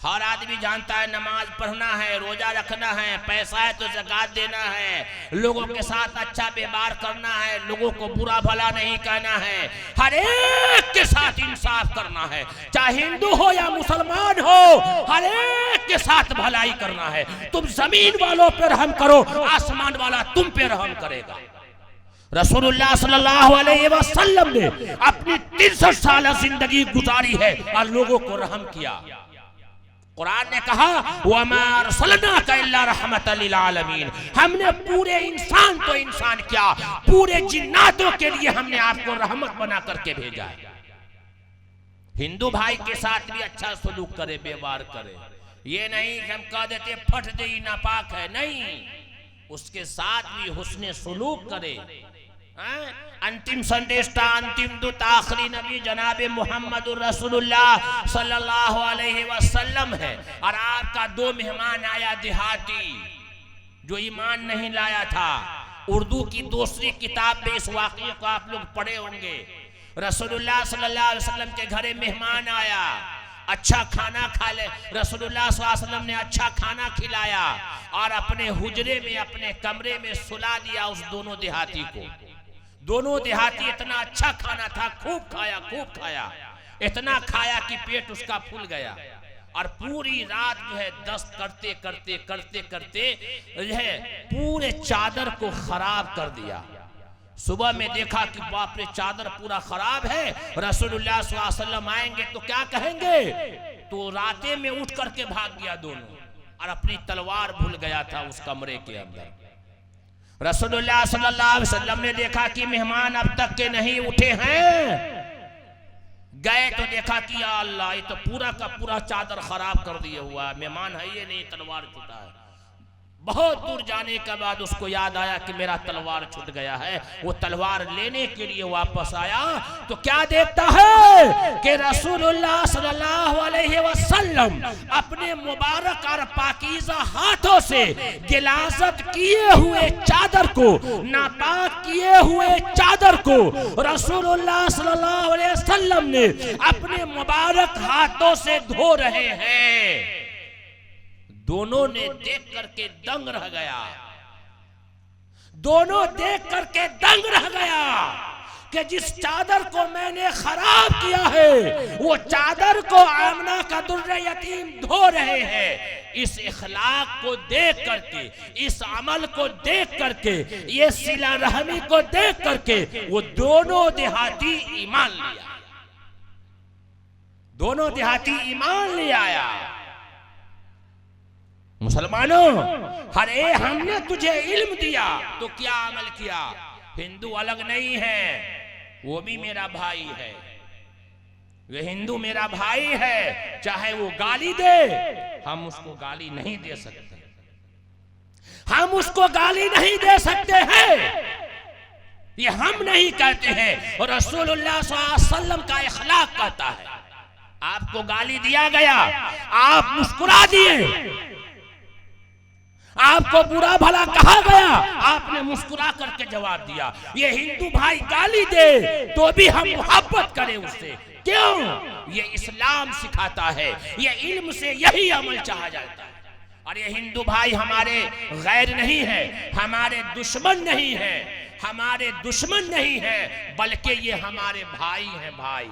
हर आदमी जानता है नमाज पढ़ना है, रोजा रखना है, पैसा है तो ज़कात देना है, लोगों के साथ अच्छा व्यवहार करना है, लोगों को बुरा भला नहीं कहना है, हर एक के साथ इंसाफ करना है, चाहे हिंदू हो या मुसलमान हो, हर एक के साथ भलाई करना है। तुम जमीन वालों पर रहम करो, आसमान वाला तुम पे रहम करेगा। रसूलुल्लाह सल्लल्लाहु अलैहि वसल्लम ने अपनी 63 साल जिंदगी गुजारी है और लोगों को रहम किया। कुरान ने कहा वमा अरसलनाका इल्ला रहमतल लिल आलमीन, हमने पूरे इंसान को इंसान किया, पूरे जिन्नातों के लिए हमने आपको रहमत बना करके भेजा है। हिंदू भाई के साथ भी अच्छा सलूक करे, व्यवहार करे। ये नहीं कि हम कह देते फट दे नापाक है, नहीं, उसके साथ भी हुस्ने सलूक करे। अंतिम संदेशता, अंतिम दूत, आखिरी नबी जनाबे मोहम्मदुर रसूलुल्लाह सल्लल्लाहु अलैहि वसल्लम है। और आपका 2 मेहमान आया देहाती, जो ईमान नहीं लाया था, उर्दू की दूसरी किताब में इस वाक़ये को आप लोग पढ़े होंगे। रसूलुल्लाह सल्लल्लाहु अलैहि वसल्लम के घरे मेहमान आया, अच्छा खाना खा ले, रसूलुल्लाह सल्लल्लाहु अलैहि वसल्लम ने अच्छा खाना खिलाया और अपने हुजरे में, अपने कमरे में सुला दिया उस दोनों देहाती को। दोनों देहाती इतना अच्छा खाना था, खूब खाया, इतना खाया कि पेट उसका फूल गया और पूरी रात जो है दस्त करते जो है पूरे चादर को खराब कर दिया। सुबह में देखा कि बाप रे चादर पूरा खराब है, रसूलुल्लाह सल्लल्लाहु अलैहि वसल्लम आएंगे तो क्या कहेंगे, तो राते में उठ करके भाग गया दोनों और अपनी तलवार भूल गया था उस कमरे के अंदर। रसूलुल्लाह सल्लल्लाहु अलैहि वसल्लम ने देखा कि मेहमान अब तक के नहीं उठे हैं, गए तो देखा कि या अल्लाह ये तो पूरा का पूरा चादर खराब कर दिया हुआ है, मेहमान है ये नहीं, तलवार छूटा है। बहुत दूर जाने के बाद उसको याद आया कि मेरा तलवार छूट गया है। वो तलवार लेने के लिए वापस आया तो क्या देखता है कि रसूलुल्लाह सल्लल्लाहु अलैहि वसल्लम अपने मुबारक और पाकीज़ा हाथों से गिलाज़त किए हुए चादर को, नापाक किए हुए चादर को रसूलुल्लाह सल्लल्लाहु अलैहि वसल्लम ने अपने मुबारक हाथों से धो रहे हैं। दोनों ने देख करके दंग रह गया, दोनों देख करके दंग रह गया कि जिस चादर को मैंने खराब किया है वो चादर को आमना का दुर्रे यतीम धो रहे हैं। इस इखलाक को देख करके, इस अमल को देख करके, ये सिला रहमी को देख करके वो दोनों देहाती ईमान लिया, दोनों देहाती ईमान ले आया। मुसलमानों, अरे हमने तुझे इल्म दिया तो क्या अमल किया। हिंदू अलग नहीं है, वो भी मेरा भाई है, वे हिंदू मेरा भाई है, चाहे वो गाली दे हम उसको गाली नहीं दे सकते, हम उसको गाली नहीं दे सकते हैं, ये हम नहीं कहते हैं और रसूलुल्लाह सल्लल्लाहु अलैहि वसल्लम का इखलाक कहता है। आपको गाली दिया गया, आप मुस्कुरा दिए, आपको बुरा भला कहा गया, आपने मुस्कुरा करके जवाब दिया। ये हिंदू भाई गाली दे तो भी हम मोहब्बत करें उससे, क्यों? ये इस्लाम सिखाता है, ये इल्म से यही अमल चाहा जाता है। और ये हिंदू भाई हमारे गैर नहीं है, हमारे दुश्मन नहीं है, हमारे दुश्मन नहीं है, बल्कि ये हमारे भाई हैं, भाई,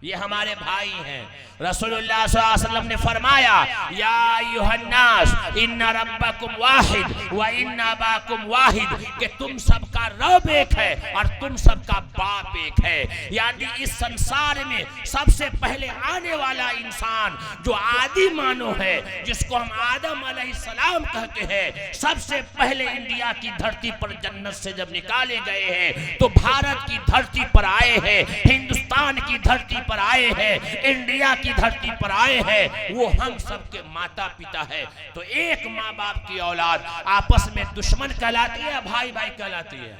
ये हमारे भाई हैं। रसूलुल्लाह सल्लल्लाहु अलैहि वसल्लम ने फरमाया, या अय्युहन्नास इन्ना रब्बकुम वाहिद व इन्ना अबाकुम वाहिद, कि तुम सबका रब एक है और तुम सबका बाप एक है। यानी इस संसार में सबसे पहले आने वाला इंसान जो आदि मानव है, जिसको हम आदम अलैहिस्सलाम कहते हैं, सबसे पहले इंडिया की धरती पर जन्नत से जब निकाले गए हैं तो भारत की धरती पर आए हैं, हिंदुस्तान की धरती पर आए हैं, इंडिया की धरती पर आए हैं, वो हम सबके माता पिता है। तो एक माँ बाप की औलाद आपस में दुश्मन कहलाती है, भाई भाई कहलाती है।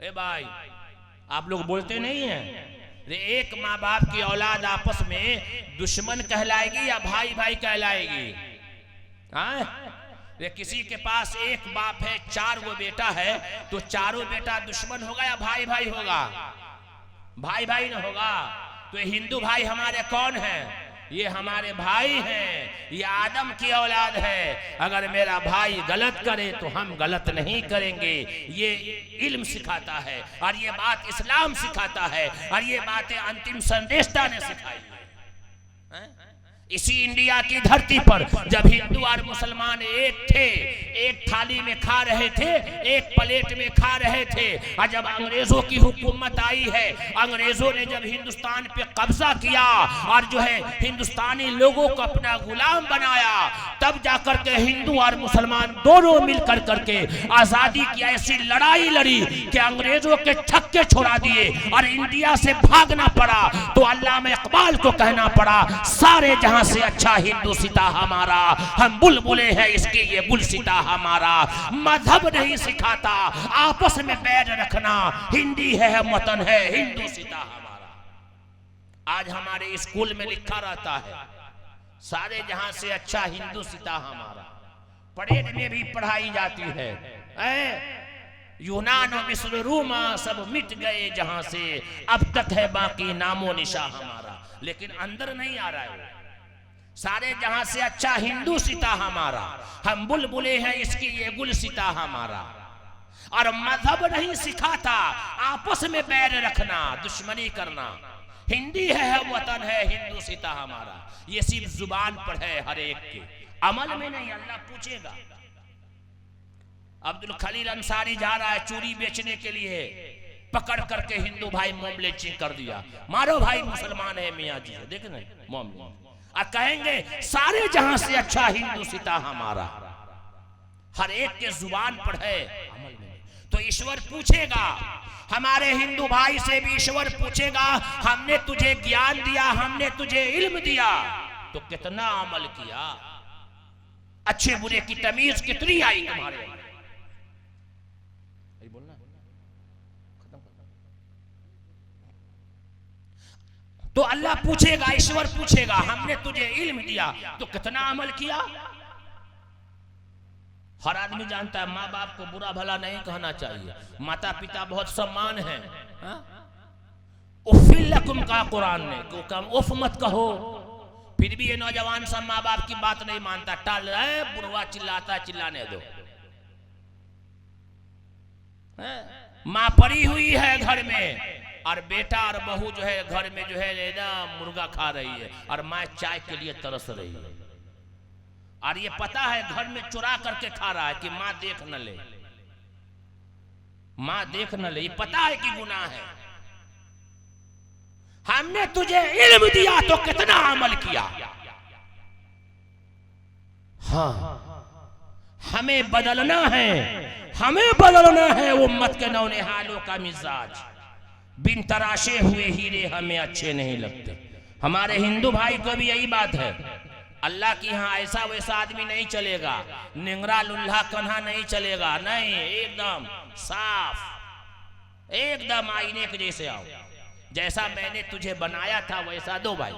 ए भाई, आप लोग बोलते नहीं हैं, एक माँ बाप की औलाद आपस में दुश्मन कहलाएगी या भाई भाई कहलाएगी? हाँ, किसी के पास एक बाप है, 4 गो बेटा है, तो चारों बेटा दुश्मन होगा या भाई भाई होगा? भाई भाई न होगा। तो हिंदू भाई हमारे कौन है? ये हमारे भाई हैं, ये आदम की औलाद है। अगर मेरा भाई गलत करे तो हम गलत नहीं करेंगे, ये इल्म सिखाता है और ये बात इस्लाम सिखाता है और ये बातें अंतिम संदेशता ने सिखाई है। इसी इंडिया की धरती पर जब हिंदू और मुसलमान एक थे, एक थाली में खा रहे थे, एक प्लेट में खा रहे थे, और जब अंग्रेजों की हुकूमत आई है, अंग्रेजों ने जब हिंदुस्तान पे कब्जा किया और जो है हिंदुस्तानी लोगों को अपना गुलाम बनाया, तब जाकर के हिंदू और मुसलमान दोनों मिलकर करके आजादी की ऐसी लड़ाई लड़ी कि अंग्रेजों के छक्के छोड़ा दिए और इंडिया से भागना पड़ा। तो अल्लामा इकबाल को कहना पड़ा, सारे जहां से अच्छा हिंदू सिता हमारा, हम बुलबुले हैं इसकी ये गुलसिता हमारा। मजहब नहीं सिखाता आपस में बैर रखना, हिंदी है वतन है हिंदू सिता हमारा। आज हमारे स्कूल में लिखा रहता है, सारे जहां से अच्छा हिंदू सिता हमारा। परेड में भी पढ़ाई जाती है, यूनान और मिस्र रूमा सब मिट गए जहां से, अब तक है बाकी नामो निशा हमारा। लेकिन अंदर नहीं आ रहा है। सारे जहां से अच्छा हिंदू सीता हमारा, हम बुलबुले हैं इसकी ये गुल सीता हमारा। और मजहब नहीं सिखाता आपस में बैर रखना, दुश्मनी करना। हिंदी है वतन है हिंदू सीता हमारा, ये सिर्फ जुबान पर है हर एक के, अमल में नहीं। अल्लाह पूछेगा। अब्दुल खलील अंसारी जा रहा है चूड़ी बेचने के लिए, पकड़ करके हिंदू भाई मोम लिंचिंग कर दिया। मारो भाई मुसलमान है मियाँ जी, देख ना मोम। और कहेंगे सारे जहां से अच्छा हिंदू सीता हमारा, हर एक के जुबान पर है, अमल में। तो ईश्वर पूछेगा, हमारे हिंदू भाई से भी ईश्वर पूछेगा, हमने तुझे ज्ञान दिया, हमने तुझे इल्म दिया, तो कितना अमल किया, अच्छे बुरे की तमीज कितनी आई तुम्हारे अंदर। बोलना खत्म कर। तो अल्लाह पूछेगा, ईश्वर पूछेगा, हमने तुझे इल्म दिया तो कितना अमल किया। हर आदमी जानता है माँ बाप को बुरा भला नहीं कहना चाहिए, माता पिता बहुत सम्मान है। उफ़िल्लकुम का कुरान ने को उफ मत कहो, फिर भी ये नौजवान सब माँ बाप की बात नहीं मानता, टाल रहे, बुढ़वा चिल्लाता, चिल्लाने दो। माँ पड़ी हुई है घर में और बेटा और बहू जो है घर में जो है ना मुर्गा खा रही है और माँ चाय के लिए तरस रही है। और ये पता है घर में चुरा करके खा रहा है कि माँ देख न ले, माँ देख न ले, ये पता है कि गुनाह है। हमने तुझे इल्म दिया तो कितना अमल किया। हाँ, हमें बदलना है, हमें बदलना है उम्मत के नौनिहालों का मिजाज। बिन तराशे हुए हीरे हमें अच्छे नहीं लगते। हमारे हिंदू भाई को भी यही बात है, अल्लाह की यहाँ ऐसा वैसा आदमी नहीं चलेगा, निंगरा लुल्हा कन्हा नहीं चलेगा, नहीं, एकदम साफ, एकदम आईने के जैसे आओ। जैसा मैंने तुझे बनाया था वैसा दो भाई।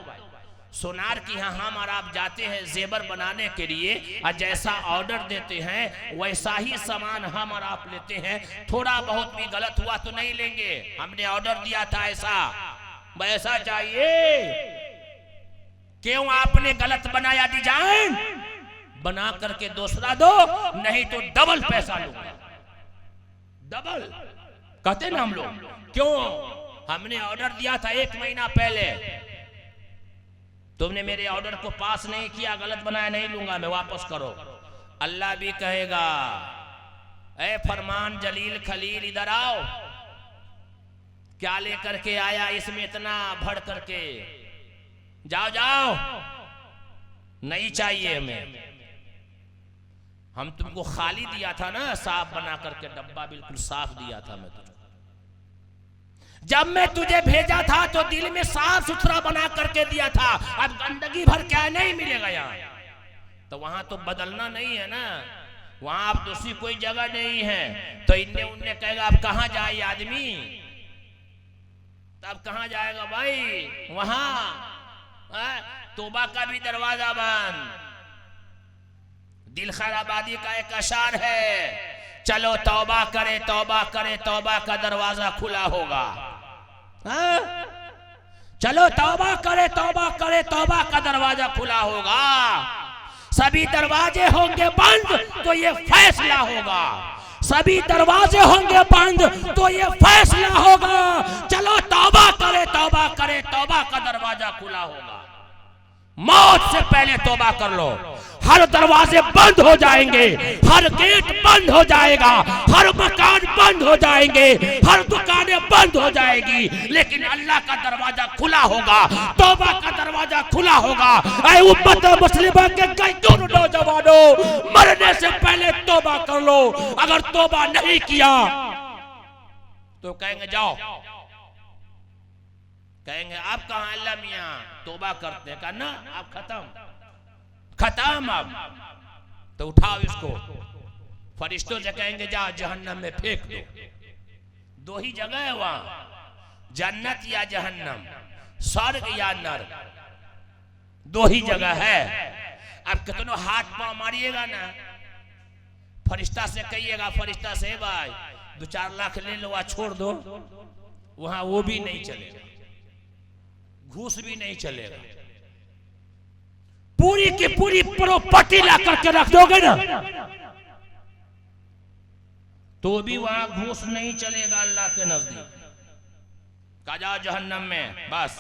सोनार की यहाँ हम और आप जाते हैं जेबर बनाने के लिए और जैसा ऑर्डर देते हैं वैसा ही सामान हम और आप लेते हैं। थोड़ा बहुत भी गलत हुआ तो नहीं लेंगे, हमने ऑर्डर दिया था ऐसा वैसा चाहिए। क्यों आपने गलत बनाया डिजाइन, बना करके दूसरा दो, नहीं तो डबल पैसा लूंगा। डबल कहते ना हम लोग, क्यों हमने ऑर्डर दिया था 1 महीना पहले, तुमने मेरे ऑर्डर को पास नहीं किया, गलत बनाया, नहीं लूंगा मैं, वापस करो। अल्लाह भी कहेगा, ए फरमान जलील खलील इधर आओ, क्या लेकर के आया इसमें इतना भर करके, जाओ जाओ, नहीं चाहिए हमें। हम तुमको खाली दिया था ना, साफ बना करके डब्बा बिल्कुल साफ दिया था मैं तुझे। जब मैं तुझे भेजा था तो दिल में साफ सुथरा बना करके दिया था, अब गंदगी भर क्या नहीं मिलेगा यहाँ। तो वहां तो बदलना नहीं है ना, वहां आप दूसरी कोई जगह नहीं है। तो इन्ने उनने कहेगा अब कहाँ जाए आदमी, तब कहाँ जाएगा भाई, वहां तौबा का भी दरवाजा बंद। दिल खैराबादी का एक अशार है, चलो तौबा करे तौबा करे, तौबा का दरवाजा खुला होगा। चलो तौबा करे तौबा करे, तौबा का दरवाजा खुला होगा। सभी दरवाजे होंगे बंद तो ये फैसला होगा, सभी दरवाजे होंगे बंद तो ये फैसला होगा। चलो तौबा करे तौबा करे, तौबा का दरवाजा खुला होगा। मौत से पहले तौबा कर लो, हर दरवाजे बंद हो जाएंगे, हर गेट बंद हो जाएगा, हर मकान बंद हो जाएंगे, हर दुकानें बंद हो जाएगी, लेकिन अल्लाह का दरवाजा खुला होगा, तौबा का दरवाजा खुला होगा। ऐ उम्मत मुस्लिमा के कई नौजवानों, मरने से पहले तौबा कर लो। अगर तौबा नहीं किया तो कहेंगे जाओ, कहेंगे आप कहाँ, अल्लाह मियाँ तौबा करते हैं, ना आप खत्म खत्म अब, तो उठाओ इसको, फरिश्तों से कहेंगे जाओ जहन्नम में फेंक दो। दो ही जगह है वहां, जन्नत या जहन्नम, स्वर्ग या नरक, दो ही जगह है। अब कितनों हाथ पांव मारिएगा ना, फरिश्ता से कहिएगा, फरिश्ता से भाई 2-4 लाख ले लो आ छोड़ दो, वहां वो भी नहीं चलेगा, घूस भी नहीं चलेगा। पूरी की पूरी प्रॉपर्टी ला करके रख दोगे ना तो भी वहां घूस नहीं चलेगा अल्लाह के नजदीक। काजा जहन्नम में बस।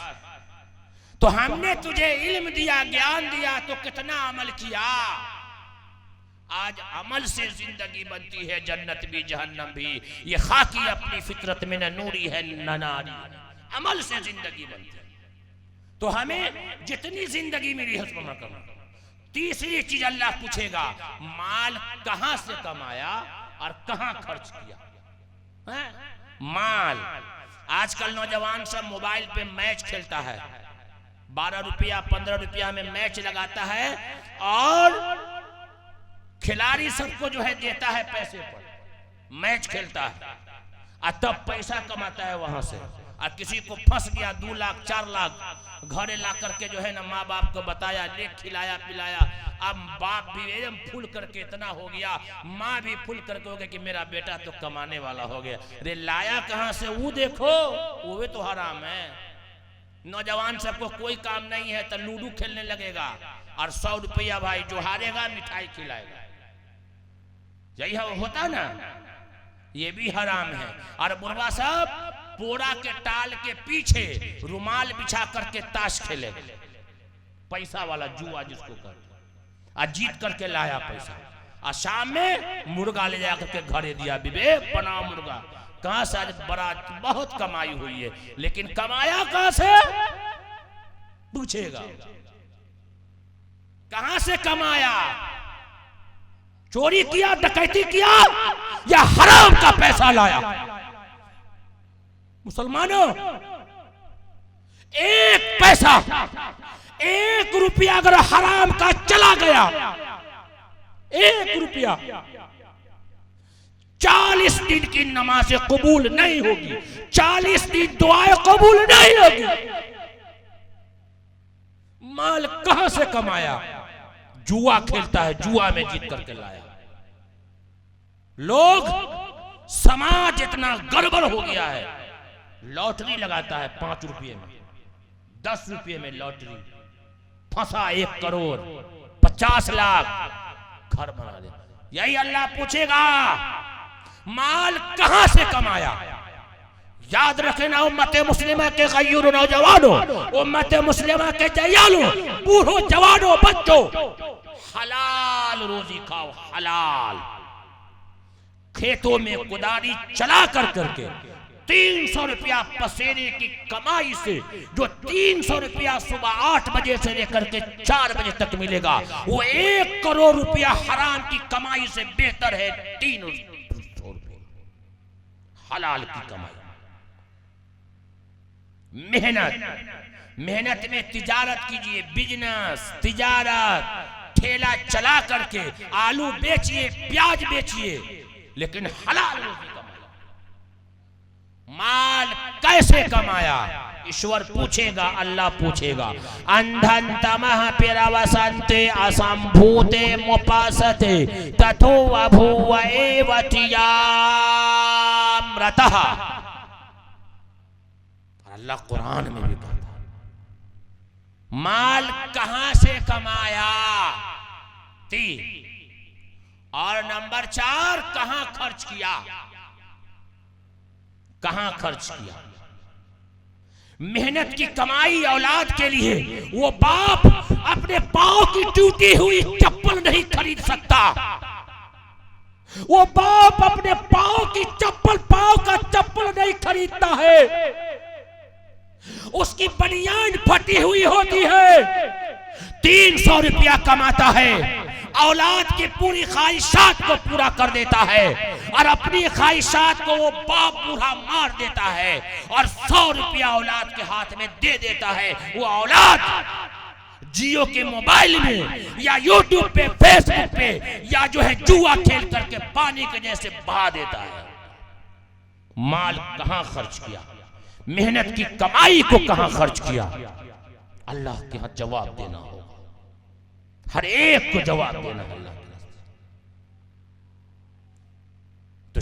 तो हमने तुझे इल्म दिया, ज्ञान दिया, तो कितना अमल किया। आज अमल से जिंदगी बनती है, जन्नत भी जहन्नम भी। ये खाकी अपनी फितरत में न नूरी है न नारी, अमल से जिंदगी बनती है। तो हमें जितनी जिंदगी मिली है उसको करना। तीसरी चीज अल्लाह पूछेगा, माल कहां से कमाया और कहां खर्च किया है? माल। आजकल नौजवान सब मोबाइल पे मैच खेलता है, 12 रुपया 15 रुपया में मैच लगाता है और खिलाड़ी सबको जो है देता है पैसे पर, मैच खेलता है और तब पैसा कमाता है वहां से। और किसी को फंस गया 2 लाख 4 लाख घरे ला करके जो है ना माँ बाप को बताया, ले खिलाया पिलाया। अब बाप भी एकदम फुल करके इतना हो गया, माँ भी फुल करके हो गया कि मेरा बेटा तो कमाने वाला हो गया। रे लाया कहां से वो देखो, वो भी तो हराम है। नौजवान सबको कोई काम नहीं है तो लूडो खेलने लगेगा और 100 रुपया भाई जो हारेगा मिठाई खिलाएगा। यही होता ना, ये भी हराम है। और बुढ़वा सब पोड़ा के टाल के पीछे रुमाल बिछा करके ताश खेले, पैसा वाला जुआ जिसको कर, और जीत करके लाया पैसा, और शाम में मुर्गा ले जा करके घरे दिया, विवेक बना मुर्गा। कहां से? आज बड़ा बहुत कमाई हुई है, लेकिन कमाया कहां से पूछेगा। कहां से कमाया? चोरी किया, डकैती किया, या हराम का पैसा लाया? मुसलमानों, एक पैसा 1 रुपया अगर हराम का चला गया, 1 रुपया, 40 दिन की नमाज़ें कबूल नहीं होगी, 40 दिन दुआएं कबूल नहीं होगी। माल कहां से कमाया? जुआ खेलता है, जुआ में जीत करके लाया। लोग, समाज इतना गड़बड़ हो गया है, लॉटरी लगाता है 5 रुपये में, 10 रुपये में लॉटरी, फंसा 1 करोड़ 50 लाख घर बना दे। यही अल्लाह पूछेगा, माल कहां से कमाया? याद रखना उम्मत मुस्लिमा के गय्यूर नौजवानों, उम्मत मुस्लिमा के जयालों, बूढ़ों जवानों बच्चों, हलाल रोजी खाओ, हलाल। खेतों में कुदारी चला कर करके 300 रुपया पसेने की कमाई से, जो 300 रुपया सुबह 8 बजे से लेकर के 4 बजे तक मिलेगा, वो 1 करोड़ रुपया हराम की कमाई से बेहतर है 300 रुपये हलाल की कमाई। मेहनत में तिजारत कीजिए, बिजनेस, तिजारत, ठेला चला करके आलू बेचिए, प्याज बेचिए, लेकिन हलाल रोजी कमाया। माल कैसे कमाया? ईश्वर पूछेगा, अल्लाह पूछेगा। अंधन तमः पिरवसन्ते असंभूते मुपासते तथो अभूव एव तियाम्रतः। अल्लाह कुरान में भी कहता, माल कहां से कमाया? 3। और नंबर 4, कहां खर्च किया? कहां खर्च किया? मेहनत की कमाई औलाद के लिए, वो बाप अपने पांव की टूटी हुई चप्पल नहीं खरीद सकता। वो बाप अपने पांव की चप्पल, पांव का चप्पल नहीं खरीदता है, उसकी बनियान फटी हुई होती है। 300 रुपया कमाता है, औलाद की पूरी ख्वाहिशात को पूरा कर देता है, और अपनी ख्वाहिशात को वो बाप बूढ़ा मार देता है, और 100 रुपया औलाद के हाथ में दे देता है। वो औलाद जियो के मोबाइल में या यूट्यूब पे, फेसबुक पे, या जो है जुआ खेल करके पानी के जैसे बहा देता है। माल कहां खर्च किया? मेहनत की कमाई को कहां खर्च किया? अल्लाह के यहां जवाब देना होगा, हर एक को जवाब देना है अल्लाह के रास्ते। तो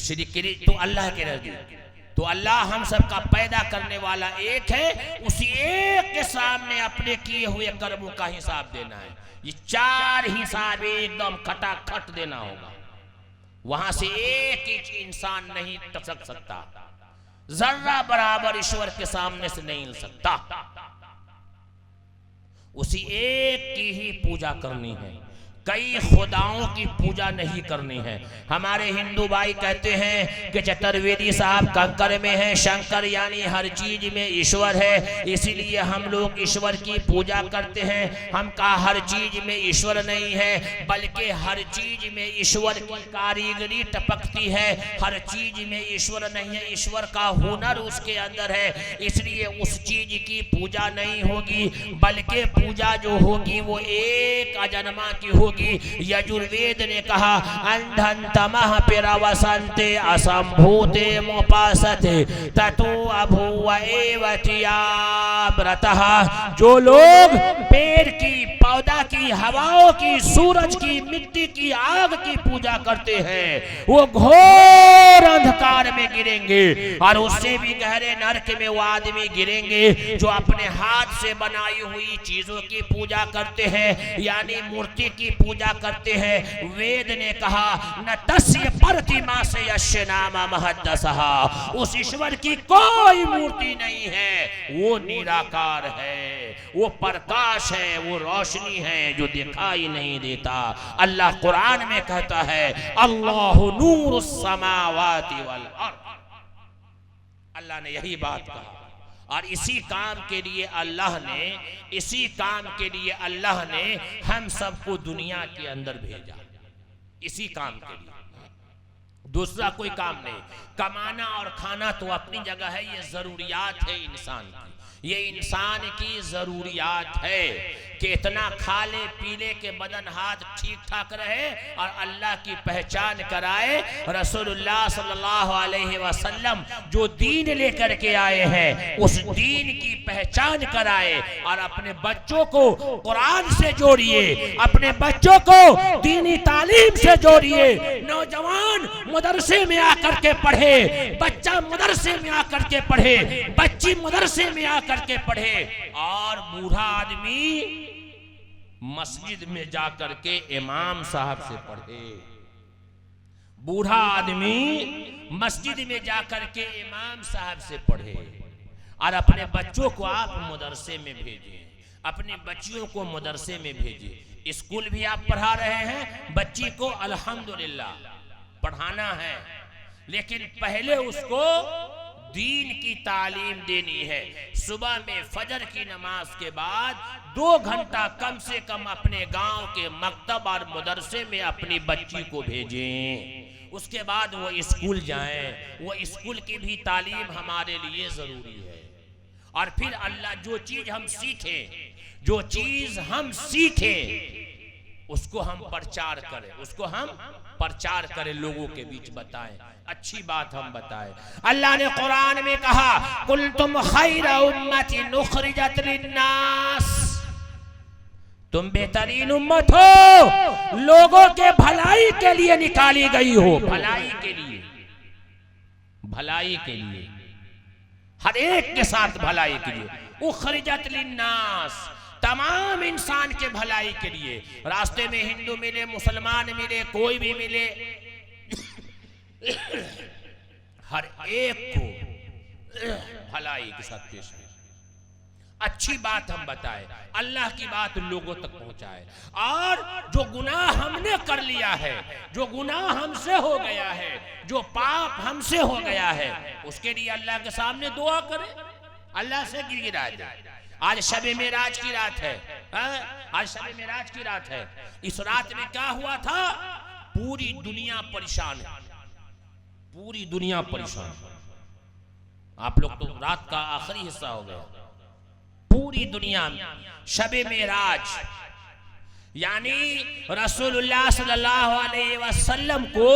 तो अल्लाह के नजदीक तो अल्लाह हम सबका पैदा करने वाला एक है, उसी एक के सामने अपने किए हुए कर्मों का हिसाब देना है। ये 4 हिसाब एकदम खटाखट देना होगा। वहां से एक इंसान नहीं टसक सकता, जर्रा बराबर ईश्वर के सामने से नहीं हिल सकता। उसी एक की ही पूजा करनी है, कई खुदाओं की पूजा नहीं करनी है। हमारे हिंदू भाई कहते हैं कि चतुर्वेदी साहब कंकर में है, शंकर यानी हर चीज में ईश्वर है, इसीलिए हम लोग ईश्वर की पूजा करते हैं। हम कहा हर चीज में ईश्वर नहीं है, बल्कि हर चीज में ईश्वर की कारीगरी टपकती है। हर चीज में ईश्वर नहीं है, ईश्वर का हुनर उसके अंदर है, इसलिए उस चीज की पूजा नहीं होगी, बल्कि पूजा जो होगी वो एक अजन्मा की होगी। यजुर्वेद ने कहा अंधन तमः पिरावसन्ते असंभूते मोपासते ततो अभूव एव तियाव्रतः। जो लोग पेड़ की, पौधा की, हवाओं की, सूरज की, मिट्टी की, आग की पूजा करते हैं वो घोर अंधकार में गिरेंगे, और उससे भी गहरे नरक में वो आदमी गिरेंगे जो अपने हाथ से बनाई हुई चीजों की पूजा करते हैं, यानी मूर्ति की पूजा करते हैं। वेद ने कहा न तस्य प्रतिमा से यस्य नाम महद्दसः, उस ईश्वर की कोई मूर्ति नहीं है, वो निराकार है, वो प्रकाश है, वो रोशनी है जो दिखाई नहीं देता। अल्लाह कुरान में कहता है अल्लाहु नूरुस समावाति वल अर्द, अल्लाह ने यही बात कहा। और इसी काम के लिए अल्लाह ने हम सबको दुनिया के अंदर भेजा, इसी काम के लिए, दूसरा कोई काम नहीं। कमाना और खाना तो अपनी जगह है, ये जरूरियात है इंसान की, ये इंसान की जरूरियात है कि इतना खा ले पी ले के बदन हाथ ठीक ठाक रहे और अल्लाह की पहचान कराए। रसूलुल्लाह सल्लल्लाहु अलैहि वसल्लम जो दीन लेकर के आए हैं उस दीन की पहचान कराए, और अपने बच्चों को कुरान से जोड़िए, अपने बच्चों को दीनी तालीम से जोड़िए। नौजवान मदरसे में आकर के पढ़े, बच्चा मदरसे में आकर के पढ़े, बच्ची मदरसे में आकर के पढ़े, और बूढ़ा आदमी मस्जिद में जाकर के इमाम साहब से पढ़े। बूढ़ा आदमी मस्जिद में जाकर के इमाम साहब से पढ़े, और अपने बच्चों को आप मदरसे में भेजिए, अपने बच्चियों को मदरसे में भेजिए। स्कूल भी आप पढ़ा रहे हैं बच्ची को, अल्हम्दुलिल्लाह पढ़ाना है, लेकिन पहले उसको दीन की तालीम देनी है। सुबह में फजर की नमाज के बाद 2 घंटा कम से कम अपने गांव के मकतब और मदरसे में अपनी बच्ची को भेजें, उसके बाद वो स्कूल जाएं। वो स्कूल की भी तालीम हमारे लिए जरूरी है। और फिर अल्लाह जो चीज हम सीखें उसको हम प्रचार करें, लोगों के बीच बताएं, अच्छी बात हम बताएं। अल्लाह ने कुरान में कहा कुंतुम खैरा उम्मतिन उखरिजत लिन्नास, तुम बेहतरीन उम्मत हो, लोगों के भलाई के लिए निकाली गई हो, भलाई के लिए, हर एक के साथ भलाई के लिए। उखरिजत लिन्नास, तमाम इंसान के भलाई के लिए। रास्ते में हिंदू मिले, मुसलमान मिले, कोई भी मिले, हर एक को भलाई के साथ पेश करें, अच्छी बात हम बताएं, अल्लाह की बात लोगों तक पहुंचाए। और जो गुनाह हमने कर लिया है, जो गुनाह हमसे हो गया है, जो पाप हमसे हो गया है, उसके लिए अल्लाह के सामने दुआ करें, अल्लाह से गिड़गिड़ा जाए। आज शबे मेराज की रात है, आज शबे मेराज की रात है। इस रात में क्या हुआ था? पूरी दुनिया परेशान है, पूरी दुनिया परेशान। आप लोग तो रात का आखिरी हिस्सा हो गया। पूरी दुनिया में शबे मेराज यानी रसूलुल्लाह सल्लल्लाहु अलैहि वसल्लम को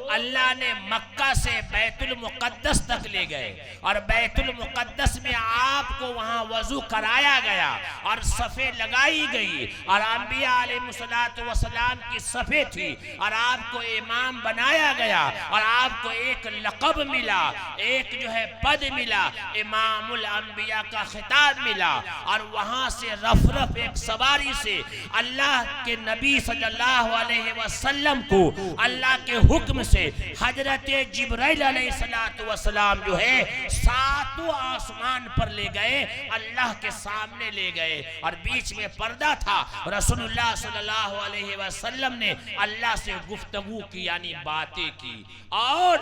अल्लाह ने मक्का से बैतुल मुक़द्दस तक ले गए, और बैतुल मुक़द्दस में आप आपको वहां वजू कराया गया और सफ़े लगाई गई और अंबिया अलैहिस्सलातु वस्सलाम की सफ़े थी और आपको इमाम बनाया गया और आपको एक लक़ब मिला, एक जो है पद मिला, इमामुल अंबिया का खिताब मिला। और वहां से रफ रफ एक सवारी से अल्लाह के नबी सल्लल्लाहु अलैहि वसल्लम को अल्लाह के हुक्म से हजरत जिब्राइल अलैहिस्सलातु वस्सलाम जो है सातों आसमान पर ले गए, अल्लाह के सामने ले गए और बीच में पर्दा था। रसूलुल्लाह सल्लल्लाहु अलैहि वसल्लम ने अल्लाह से गुफ्तगू की, यानी बातें की, और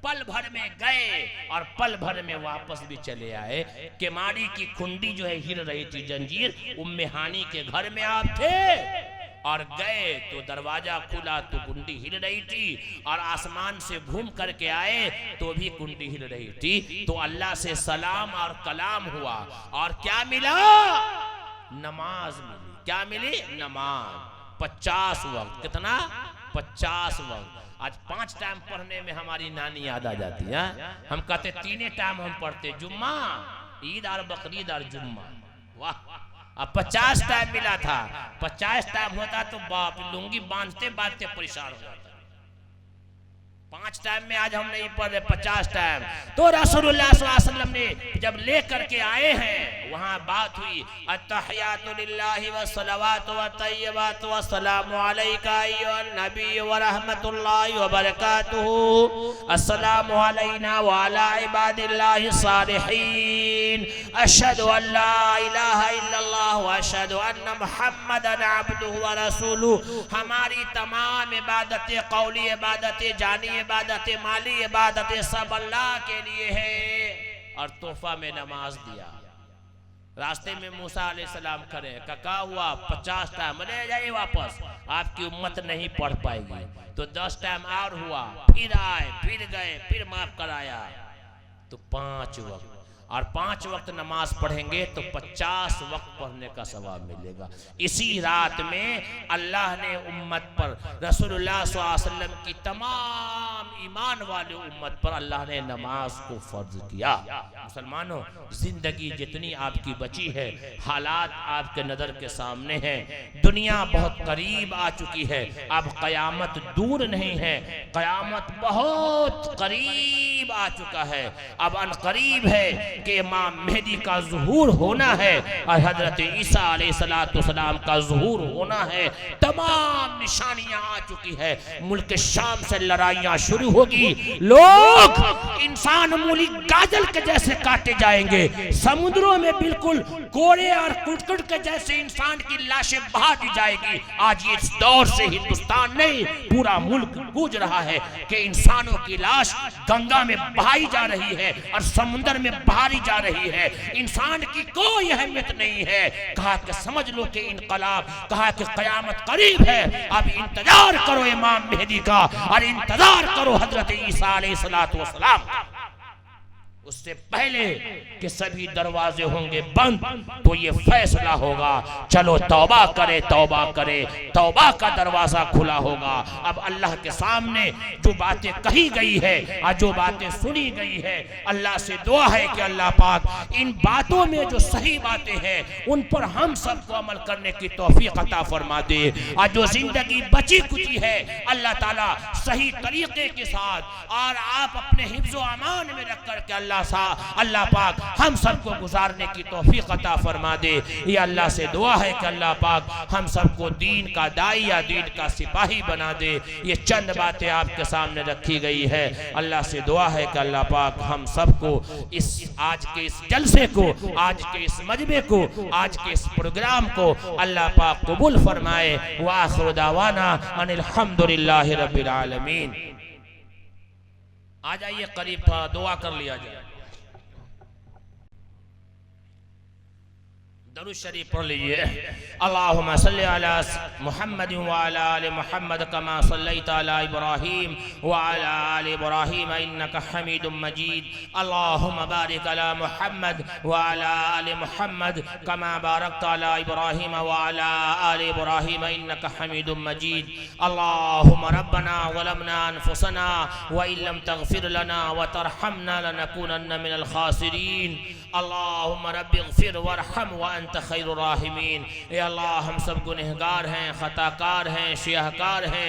पल भर में गए और पल भर में वापस भी चले आए। केमाड़ी की खुंडी जो है हिल रही थी, जंजीर उम्मे हानी के घर में आप थे और गए तो दरवाजा खुला तो कुंडी हिल रही थी, और आसमान से घूम करके आए तो भी कुंडी हिल रही थी। तो अल्लाह से सलाम और कलाम हुआ और क्या मिला? नमाज मिली। क्या मिली? नमाज। 50 वक्त। कितना? 50 वक्त। आज 5 टाइम पढ़ने में हमारी नानी याद आ जाती है। हम कहते 3 टाइम हम पढ़ते, जुम्मा, ईद और बकरीद और जुम्मा। वाह! अब 50 टाइम मिला था। 50 टाइम होता तो बाप लुंगी बांधते बांधते परेशान हो जाता। 5 टाइम में आज हम नहीं पढ़ रहे, 50 टाइम। तो रसूलुल्लाह सल्लल्लाहु अलैहि वसल्लम ने जब ले करके आए हैं, वहां बात हुई अत्तहियातु लिल्लाहि व सलावातु व तय्यबातु व सलामु अलैका अय्युहन नबी व रहमतुल्लाहि व बरकातुहू, अस्सलामु अलैना व अला इबादिल्लाहि सालिहीन, अशहदु अल्ला इलाहा इल्लल्लाह व अशहदु अन्ना मुहम्मदन अब्दुहु व रसूलुहू। हमारी तमाम इबादतें, कौली इबादतें, जानी इबादतें, माली इबादतें सब अल्लाह के लिए है। और तोहफा में नमाज दिया। रास्ते में मूसा अलैहिस्सलाम खड़े, का हुआ 50 टाइम, ले जाइए वापस, आपकी उम्मत नहीं पढ़ पाएगी। तो 10 टाइम और हुआ, फिर आए, फिर गए, फिर माफ कराया। तो 5 वक्त, और 5 वक्त नमाज पढ़ेंगे तो 50 वक्त पढ़ने का सवाब मिलेगा। इसी रात में अल्लाह ने उम्मत पर, रसूलुल्लाह सल्लल्लाहु अलैहि वसल्लम की तमाम ईमान वाले उम्मत पर अल्लाह ने नमाज को फर्ज किया। मुसलमानों, जिंदगी जितनी आपकी बची है, हालात आपके नज़र के सामने हैं, दुनिया बहुत करीब आ चुकी है। अब क़यामत दूर नहीं है, क़यामत बहुत करीब आ चुका है। अब अनकरीब है कि इमाम मेहदी का ज़ुहूर होना है और हजरत ईसा अलैहिस्सलाम का ज़ुहूर होना है। तमाम निशानियां आ चुकी है। मुल्क शाम से लड़ाइयां शुरू होगी, लोग इंसान मूली गाजल के जैसे काटे जाएंगे, समुद्रों में बिल्कुल कोड़े और कुटकुट के जैसे इंसान की लाशें बहा दी जाएगी। आज इस दौर से हिंदुस्तान नहीं, पूरा मुल्क गूंज रहा है कि इंसानों की लाश गंगा में बहाई जा रही है और समुद्र में बहाई जा रही है। इंसान की कोई अहमियत नहीं है। कहा कि समझ लो कि इनकलाब, कहा कि कयामत करीब है। अब इंतजार करो इमाम मेहदी का और इंतजार करो हजरत ईसा अलैहिस्सलातु वस्सलाम। उससे पहले कि सभी दरवाजे होंगे बंद तो ये फैसला होगा, चलो तौबा करे, तौबा करे, तौबा का दरवाजा खुला होगा। अब अल्लाह के सामने जो बातें कही गई है और जो बातें सुनी गई है, अल्लाह से दुआ है कि अल्लाह पाक इन बातों में जो सही बातें हैं उन पर हम सबको अमल करने की तौफीक अता फरमा दे। और जो जिंदगी बची कुची है अल्लाह ताला सही तरीके के साथ और आप अपने हिफ्ज़ो अमान में रख कर के अल्लाह पाक हम सबको गुजारने की तौफीक अता फरमा दे। ये अल्लाह से दुआ है कि अल्लाह पाक हम सबको दीन का दाइया, दीन का सिपाही बना दे। ये चंद बातें आपके सामने रखी गई है। अल्लाह से दुआ है कि अल्लाह पाक हम सबको इस आज के इस जलसे को, आज के इस मजमे को, आज के इस प्रोग्राम को अल्लाह पाक कबूल फरमाए। व आखिर दावाना अनिल हम्दुलिल्लाहि रब्बिल आलमीन। आ जाइए करीब, दुआ कर लिया जाए। दरूद शरीफ पढ़ लीजिए। अल्लाहुम्मा सल्लि अला मुहम्मद व अला आलि मुहम्मद कमा सल्लैता अला इब्राहीम व अला आलि इब्राहीम इन्नका हमीदुम मजीद। अल्लाहुम्मा बारिक अला मुहम्मद व अला आलि मुहम्मद कमा बारकता अला इब्राहीम व अला आलि इब्राहीम इन्नका हमीदुम मजीद। अल्लाहुम्मा रब्बना ज़लमना अनफुसना व इल्लम तग़फिर लना व तरहमना लनकूनन्न मिनल खासिरीन। अल्लाहुम्मा रब्बिग़फिर वरहम व अंत खैरुर राहिमीन। ए अल्लाह, हम सब गुनहगार हैं, ख़ताकार हैं, शियाहकार हैं।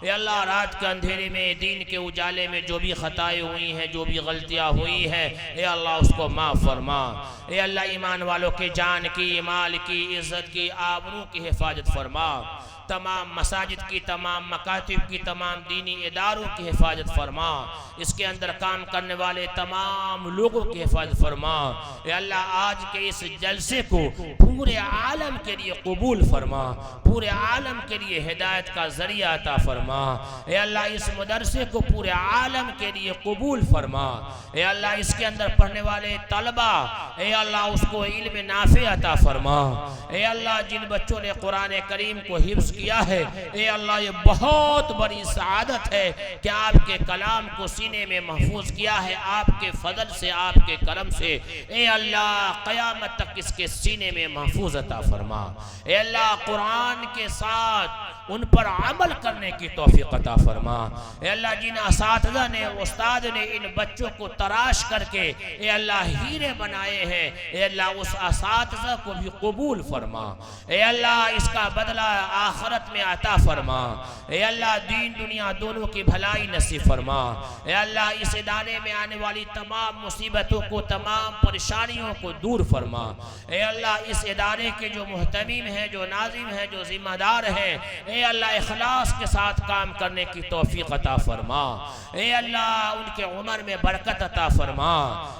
ए अल्लाह, रात के अंधेरे में, दीन के उजाले में जो भी ख़ताएँ हुई हैं, जो भी गलतियाँ हुई हैं, ए अल्लाह उसको माफ़ फरमा। ए अल्लाह, ईमान वालों के जान की, माल की, इज़्ज़त की, आबरू की हिफाजत फरमा। तमाम मसाजिद की, तमाम मकातिब की, तमाम दीनी इदारों की हिफाजत फरमा। इसके अंदर काम करने वाले तमाम लोगों की हिफाजत फरमा। ए अल्लाह, आज के इस जलसे को पूरे आलम के लिए कबूल फरमा, पूरे आलम के लिए हिदायत का ज़रिया अता फरमा। ए अल्लाह, इस मदरसे को पूरे आलम के लिए कबूल फरमा। ए अल्लाह, इसके अंदर पढ़ने वाले तलबा, ए अल्लाह उसको इल्म नाफ़े अता फरमा। ए अल्लाह, जिन बच्चों ने कुरान करीम को हिफ्ज़ किया है, ए अल्लाह, ये बहुत बड़ी सआदत है कि आपके कलाम को सीने में महफूज किया है, आपके फजल से, आपके करम से। ए अल्लाह, क़यामत तक इसके सीने में महफूज अता फरमा। ए अल्लाह, कुरान के साथ उन पर अमल करने की तौफीक अता फरमा। ए अल्लाह, जिन असातिज़ा ने, उस्ताद ने इन बच्चों को तराश करके ए अल्लाह हीरे बनाए हैं, ए अल्लाह उस असातिज़ा को भी कबूल फरमा। ए अल्लाह, इसका बदला आखिरत में अता फरमा। ए अल्लाह, दीन दुनिया दोनों की भलाई नसीब फरमा। ए अल्लाह, इस इदारे में आने वाली तमाम मुसीबतों को, तमाम परेशानियों को दूर फरमा। ए अल्लाह, इस इदारे के जो मुहतमीम हैं, जो नाज़िम हैं, जो जिम्मेदार हैं, ए अल्लाह, इखलास के साथ काम करने की तौफीक अता फरमा। ए अल्लाह, उनके उम्र में बरकत अता फरमा।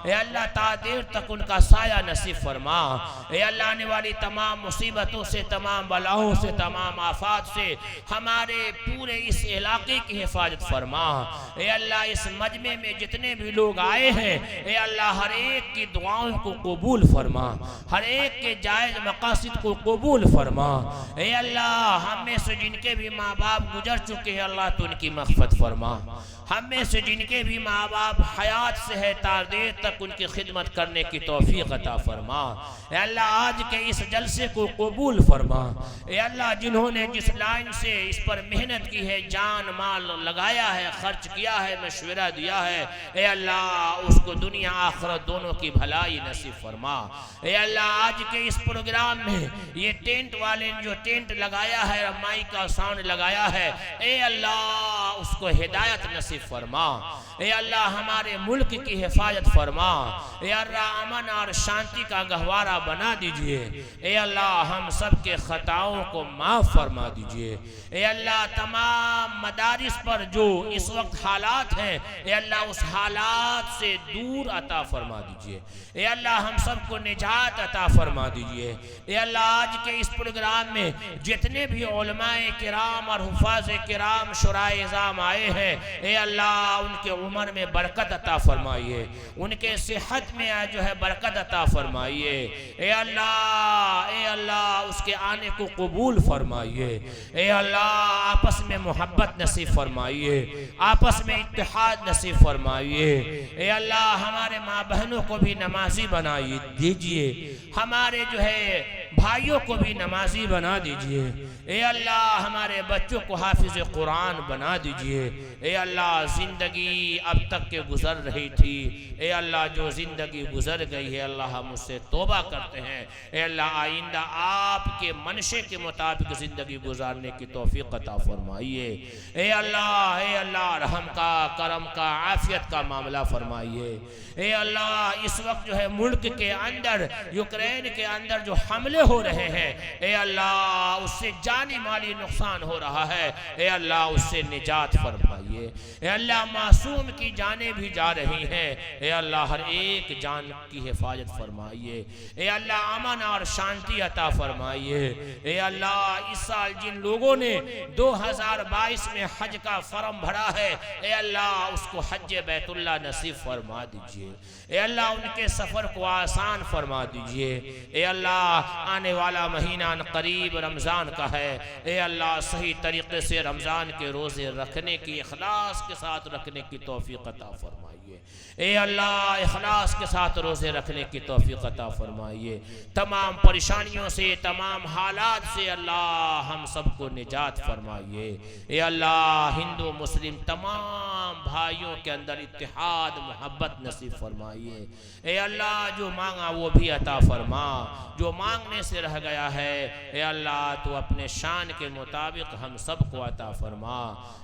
ए अल्लाह, ता देर तक उनका साया नसीब फरमा। ए अल्लाह, आने वाली तमाम मुसीबतों से, तमाम बलाओं से, तमाम आफात से हमारे पूरे इस इलाके की हिफाजत फरमा। ए अल्लाह, इस मजमे में जितने भी लोग आए हैं, ए अल्लाह, हर एक की दुआओं को कबूल फरमा, हर एक के जायज़ मकासिद को कबूल फरमा। ए अल्लाह, हम में से जिनके भी माँ बाप गुजर चुके हैं, अल्लाह तो उनकी मग़फ़िरत फरमा। हम में से जिनके भी माँ बाप हयात से है, तार देर तक उनकी खिदमत करने की तौफीक अता फरमा। ए अल्लाह, आज के इस जलसे को कबूल फरमा। ए अल्लाह, जिन्होंने जिस लाइन से इस पर मेहनत की है, जान माल लगाया है, खर्च किया है, मशवरा दिया है, ए अल्लाह उसको दुनिया आखिरत दोनों की भलाई नसीब फरमा। ए अल्लाह, आज के इस प्रोग्राम में ये टेंट वाले ने जो टेंट लगाया है, माइक का साउंड लगाया है, ए अल्लाह उसको हिदायत नसीब फरमा। ए अल्लाह, हमारे मुल्क की हिफाजत फरमा। ए अल्लाह, अमन और शांति का गहवारा बना दीजिए। ए अल्लाह, हम सब के खताओं को माफ़ फरमा दीजिए। ए अल्लाह, तमाम मदारिस पर जो इस वक्त हालात हैं, ए अल्लाह उस हालात से दूर अता फरमा दीजिए। ए अल्लाह, हम सबको निजात अता फरमा दीजिए। ए अल्लाह, आज के इस प्रोग्राम में जितने भी उलमाए किराम और हुफ़ाज़ किराम, शुराए इज़ाम आए हैं, ए अल्लाह उनके उम्र में बरकत अता फरमाइए, उनके सेहत में जो है बरकत अता फरमाइए। ए अल्लाह उसके आने को कबूल फरमाइए। ए अल्लाह, आपस में मोहब्बत नसीब फरमाइए, आपस में इत्तेहाद नसीब फरमाइए। ए अल्लाह, हमारे माँ बहनों को भी नमाजी बनाइए दीजिए, हमारे जो है भाइयों को भी नमाजी बना दीजिए। ए अल्लाह, हमारे बच्चों को हाफिज़ कुरान बना दीजिए। ए अल्लाह, ज़िंदगी अब तक के गुज़र रही थी, ए अल्लाह जो ज़िंदगी गुज़र गई है, अल्लाह हम उससे तौबा करते हैं। ए अल्लाह, आइंदा आपके मनशे के मुताबिक ज़िंदगी गुजारने की तौफीक अता फरमाइए। ए अल्लाह, रहम का, करम का, आफ़ियत का मामला फरमाइए। ए अल्लाह, इस वक्त जो है मुल्क के अंदर, यूक्रेन के अंदर जो हमले हो रहे हैं, ए अल्लाह उससे जानी माली नुकसान हो रहा है, ए अल्लाह उससे निजात फरमाइए। ए अल्लाह, मासूम की जानें भी जा रही हैं, ए अल्लाह हर एक जान की हिफाजत फरमाइए। ए अल्लाह, अमन और शांति अता फरमाइए। ए अल्लाह, इस साल जिन लोगों ने 2022 में हज का फर्म भरा है, ए अल्लाह उसको हज बैतुल्ला नसीब फरमा दीजिए। ए अल्लाह उनके सफ़र को आसान फरमा दीजिए। ए अल्लाह आने वाला महीना करीब रमज़ान का है। ए अल्लाह सही तरीके से रमज़ान के रोज़े रखने की, इखलास के साथ रखने की तौफीक अता फरमाइए। ए अल्लाह इखलास के साथ रोज़े रखने की तौफीक अता फरमाइए। तमाम परेशानियों से, तमाम हालात से अल्लाह हम सबको निजात फरमाइए। ए अल्लाह हिंदू मुस्लिम तमाम भाइयों के अंदर इत्तेहाद मोहब्बत नसीब फरमाइए। ए अल्लाह जो मांगा वो भी अता फरमा, जो मांगने से रह गया है ए अल्लाह तो अपने शान के मुताबिक हम सबको अता फरमा।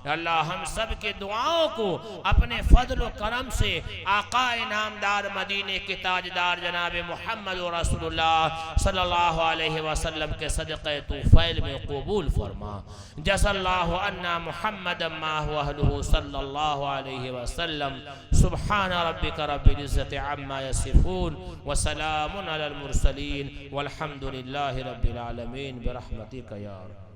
अल्लाह हम सब के दुआओं को अपने फजल व करम से आका नामदार मदीने के ताजदार जनाब मोहम्मद रसूलुल्लाह सल्लल्लाहु अलैहि वसल्लम के सदक़े तुफ़ैल में कबूल फरमा। जज़ल्लाहु अन्ना मुहम्मद मा हुवा अहलुहु सल्लल्लाहु अलैहि वसल्लम। सुब्हान रब्बिका रब्बिल इज़्ज़ति अम्मा यसिफून व सलामुन अलल मुरसलीन वल्हम्दुलिल्लाहि रब्बिल आलमीन बिरहमतिका या रब।